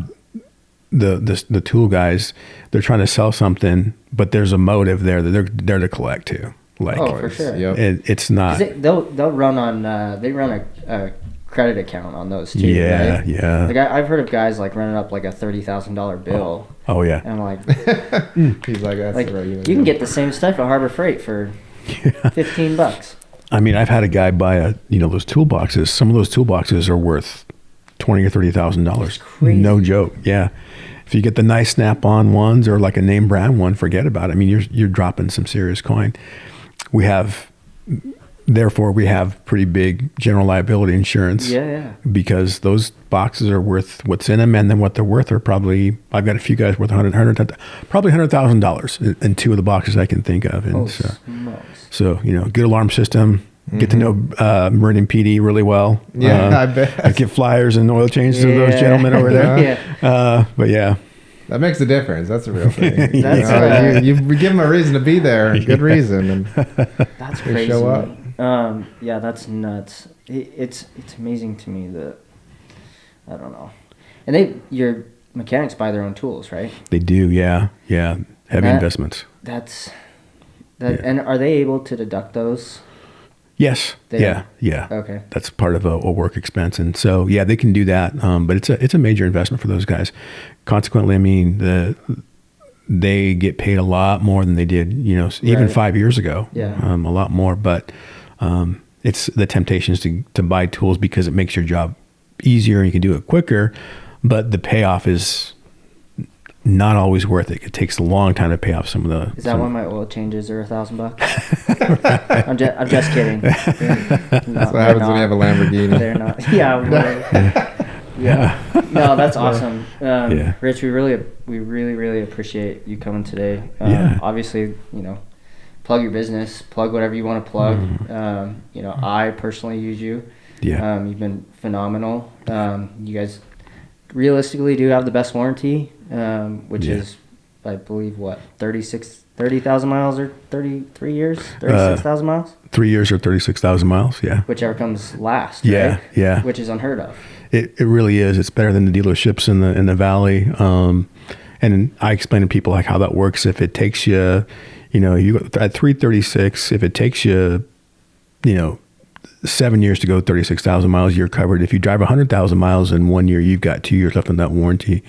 Speaker 1: the tool guys, they're trying to sell something, but there's a motive there that they're there to collect too. Like,
Speaker 2: for sure.
Speaker 1: It's not.
Speaker 2: They'll run on. They run a credit account on those too.
Speaker 1: Yeah,
Speaker 2: right?
Speaker 1: yeah.
Speaker 2: Like I've heard of guys like running up like a $30,000 bill.
Speaker 1: Oh yeah.
Speaker 2: And I'm like,
Speaker 3: he's like, that's
Speaker 2: like you can get the same stuff at Harbor Freight for $15.
Speaker 1: I mean, I've had a guy buy those toolboxes. Some of those toolboxes are worth $20,000 or $30,000.
Speaker 2: That's crazy.
Speaker 1: No joke. Yeah. If you get the nice Snap-on ones or like a name brand one, forget about it. I mean, you're dropping some serious coin. Therefore, we have pretty big general liability insurance.
Speaker 2: Yeah.
Speaker 1: Because those boxes are worth what's in them, and then what they're worth are probably, I've got a few guys worth probably $100,000 in two of the boxes I can think of. And so, good alarm system. Get to know Meridian PD really well.
Speaker 3: Yeah, I bet.
Speaker 1: I get flyers and oil changes to those gentlemen over there. But yeah.
Speaker 3: That makes a difference. That's a real thing.
Speaker 2: That's
Speaker 3: you give them a reason to be there, good reason, and
Speaker 2: that's crazy.
Speaker 3: Show up.
Speaker 2: That's nuts. It's amazing to me that, I don't know. And your mechanics buy their own tools, right?
Speaker 1: They do, yeah. Heavy investments.
Speaker 2: And are they able to deduct those?
Speaker 1: Yes. Yeah.
Speaker 2: Okay.
Speaker 1: That's part of a work expense, and so they can do that. But it's a major investment for those guys. Consequently, I mean they get paid a lot more than they did, even 5 years ago.
Speaker 2: Yeah.
Speaker 1: A lot more, but it's the temptations to buy tools because it makes your job easier and you can do it quicker, but the payoff is not always worth it. It takes a long time to pay off some of the.
Speaker 2: Is that why my oil changes are $1,000? I'm just kidding.
Speaker 3: That's what happens when you have a Lamborghini.
Speaker 2: They're not. Yeah. No, that's awesome. Rich, we really appreciate you coming today. Obviously, plug your business, plug whatever you want to plug. I personally use you.
Speaker 1: Yeah.
Speaker 2: You've been phenomenal. You guys realistically do have the best warranty, which is, I believe, 30,000 miles or 33 years, 36,000 miles?
Speaker 1: 3 years or 36,000 miles, yeah.
Speaker 2: Whichever comes last,
Speaker 1: right? Yeah.
Speaker 2: Which is unheard of.
Speaker 1: It really is. It's better than the dealerships in the valley. And I explain to people like how that works. If it takes you, you at 336, if it takes you, 7 years to go 36,000 miles, you're covered. If you drive 100,000 miles in 1 year, you've got 2 years left on that warranty.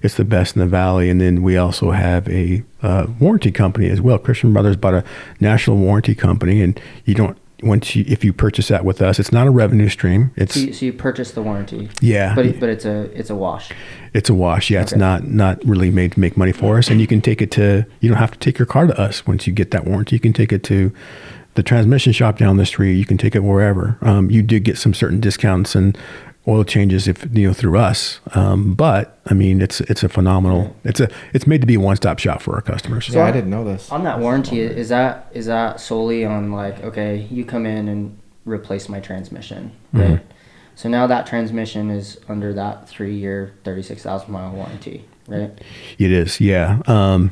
Speaker 1: It's the best in the valley. And then we also have a warranty company as well. Christian Brothers bought a national warranty company, and if you purchase that with us, it's not a revenue stream.
Speaker 2: So you purchase the warranty.
Speaker 1: Yeah.
Speaker 2: But it's a wash.
Speaker 1: It's a wash. Yeah. Okay. It's not really made to make money for us. And you can take it you don't have to take your car to us once you get that warranty. You can take it to the transmission shop down the street. You can take it wherever. You do get some certain discounts and oil changes through us. But I mean, it's a phenomenal. It's made to be a one-stop shop for our customers.
Speaker 3: So I didn't know this.
Speaker 2: On that warranty, is that solely on okay, you come in and replace my transmission, right? Mm-hmm. So now that transmission is under that 3-year, 36,000 mile warranty, right?
Speaker 1: It is, yeah.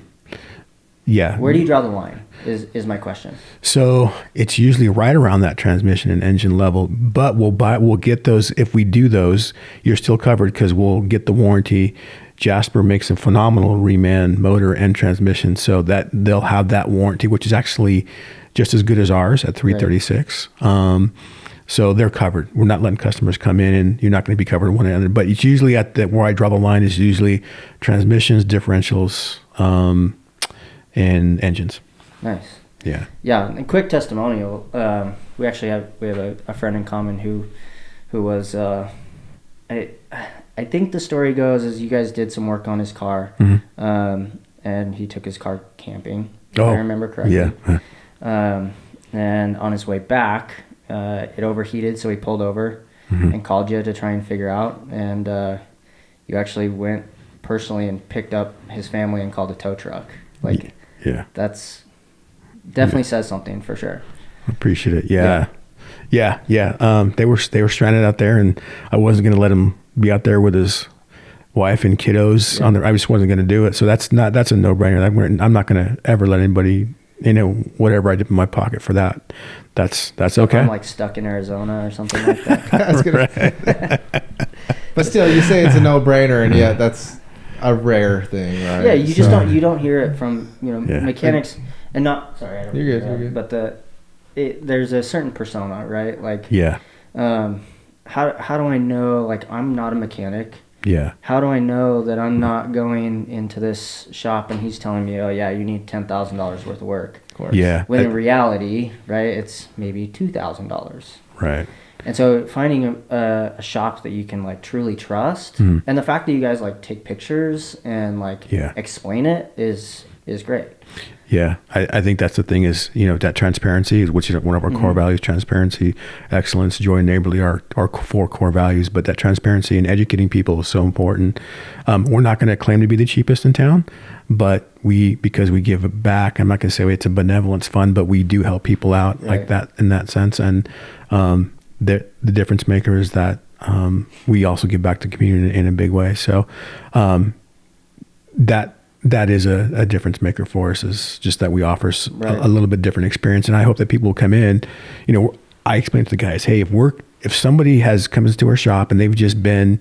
Speaker 1: Yeah.
Speaker 2: Where do you draw the line is my question.
Speaker 1: So it's usually right around that transmission and engine level, but we'll get those. If we do those, you're still covered because we'll get the warranty. Jasper makes a phenomenal reman motor and transmission, so that they'll have that warranty, which is actually just as good as ours at 336. Right. So they're covered. We're not letting customers come in and you're not going to be covered one or the other, but it's usually where I draw the line is usually transmissions, differentials, and engines.
Speaker 2: Nice.
Speaker 1: Yeah.
Speaker 2: Yeah. And quick testimonial. We have a friend in common who was I think the story goes is you guys did some work on his car, mm-hmm. And he took his car camping. If I remember correctly.
Speaker 1: Yeah.
Speaker 2: And on his way back, it overheated, so he pulled over mm-hmm. and called you to try and figure out. And you actually went personally and picked up his family and called a tow truck.
Speaker 1: Yeah.
Speaker 2: That's definitely says something for sure.
Speaker 1: Appreciate it. Yeah. They were stranded out there, and I wasn't going to let him be out there with his wife and kiddos on there. I just wasn't going to do it. So that's a no-brainer. I'm not going to ever let anybody, whatever I dip in my pocket for that. That's okay.
Speaker 2: I'm stuck in Arizona or something like that.
Speaker 3: But still, you say it's a no-brainer, and yet that's a rare thing, right?
Speaker 2: Yeah, you just don't hear it from mechanics, and not sorry. I don't
Speaker 3: you're good.
Speaker 2: But there's a certain persona, right? How do I know? I'm not a mechanic.
Speaker 1: Yeah.
Speaker 2: How do I know that I'm not going into this shop and he's telling me, oh yeah, you need $10,000 worth of work? Of course.
Speaker 1: Yeah.
Speaker 2: When in reality, right, it's maybe $2,000.
Speaker 1: Right.
Speaker 2: And so finding a shop that you can like truly trust, and the fact that you guys like take pictures and like explain it is great.
Speaker 1: Yeah, I think that's the thing is, that transparency, which is one of our core values, transparency, excellence, joy, and neighborly are our 4 core values. But that transparency and educating people is so important. We're not going to claim to be the cheapest in town, but because we give back, I'm not going to say it's a benevolence fund, but we do help people out like that in that sense. And the difference maker is that we also give back to the community in a big way. So that is a difference maker for us, is just that we offer a little bit different experience. And I hope that people will come in. I explain to the guys, hey, if somebody has come into our shop and they've just been,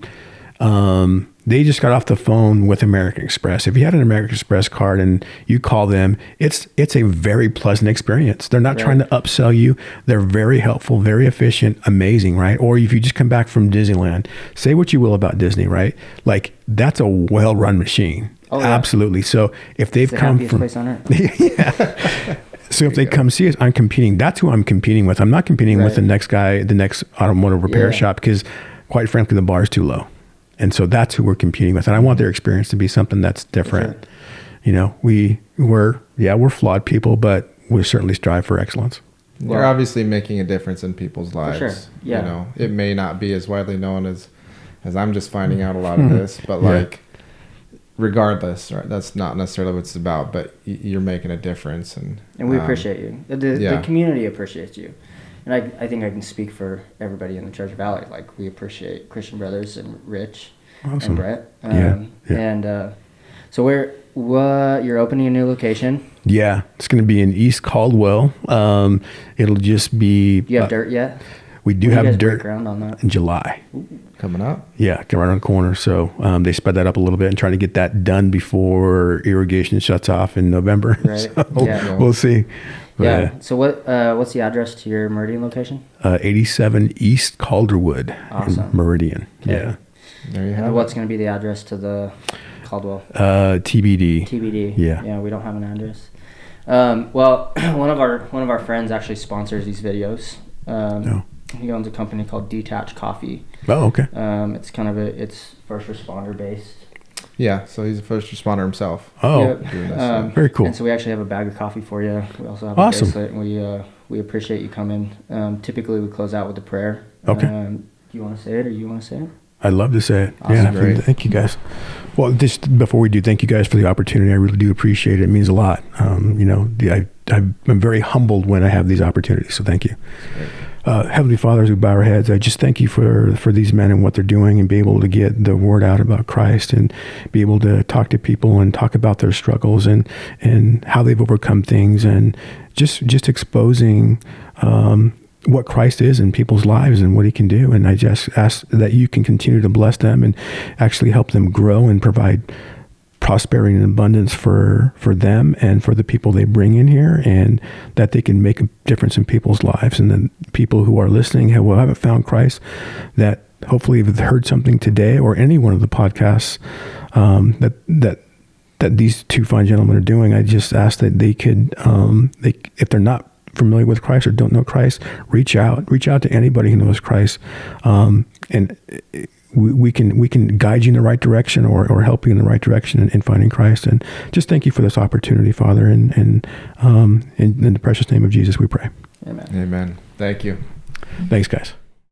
Speaker 1: they just got off the phone with American Express. If you had an American Express card and you call them, it's a very pleasant experience. They're not trying to upsell you. They're very helpful, very efficient, amazing, right? Or if you just come back from Disneyland, say what you will about Disney, right? Like, that's a well-run machine. Oh, yeah. Absolutely. So if they've come from, place on earth. So if they come see us, I'm competing. That's who I'm competing with. I'm not competing with the next guy, the next automotive repair shop, because quite frankly, the bar is too low. And so that's who we're competing with. And I want their experience to be something that's different. Sure. We're flawed people, but we certainly strive for excellence.
Speaker 3: You're obviously making a difference in people's lives.
Speaker 2: For sure. Yeah.
Speaker 3: It may not be as widely known as I'm just finding out a lot of this, but regardless, right? That's not necessarily what it's about, but you're making a difference, and
Speaker 2: we appreciate you. The community appreciates you, and I think I can speak for everybody in the Treasure Valley. Like, we appreciate Christian Brothers and Rich and Brett. And so you're opening a new location?
Speaker 1: Yeah, it's going to be in East Caldwell. It'll just be.
Speaker 2: Do you have dirt yet?
Speaker 1: We do have dirt
Speaker 2: ground on that
Speaker 1: in July.
Speaker 3: Coming up.
Speaker 1: Yeah, right around the corner. So they sped that up a little bit and trying to get that done before irrigation shuts off in November.
Speaker 2: Right.
Speaker 1: So we'll see.
Speaker 2: But, So what's the address to your Meridian location?
Speaker 1: 87 East Calderwood in Meridian. Okay. Yeah.
Speaker 3: There you have
Speaker 2: it. What's going to be the address to the Caldwell?
Speaker 1: TBD.
Speaker 2: Yeah. Yeah, we don't have an address. Well, one of our friends actually sponsors these videos. He owns a company called Detached Coffee.
Speaker 1: Oh, okay.
Speaker 2: It's first responder based.
Speaker 3: Yeah, so he's a first responder himself.
Speaker 1: Oh, very cool.
Speaker 2: And so we actually have a bag of coffee for you. We also have a bracelet, and we appreciate you coming. Typically, we close out with a prayer.
Speaker 1: Okay.
Speaker 2: Do you want to say it, or you want to say it?
Speaker 1: I'd love to say it.
Speaker 2: Awesome.
Speaker 1: Yeah,
Speaker 3: Great.
Speaker 1: Thank you guys. Well, just before we do, thank you guys for the opportunity. I really do appreciate it. It means a lot. I'm very humbled when I have these opportunities. So thank you. Heavenly Father, as we bow our heads, I just thank you for these men and what they're doing, and be able to get the word out about Christ, and be able to talk to people and talk about their struggles and how they've overcome things, and just exposing what Christ is in people's lives and what he can do. And I just ask that you can continue to bless them and actually help them grow and provide prosperity and abundance for them and for the people they bring in here, and that they can make a difference in people's lives. And then people who are listening who haven't found Christ, that hopefully have heard something today or any one of the podcasts that these two fine gentlemen are doing. I just ask that they could, if they're not familiar with Christ or don't know Christ, reach out to anybody who knows Christ, and we can guide you in the right direction or help you in the right direction in finding Christ. And just thank you for this opportunity, Father, and in the precious name of Jesus we pray.
Speaker 2: Amen.
Speaker 3: Amen. Thank you.
Speaker 1: Thanks, guys.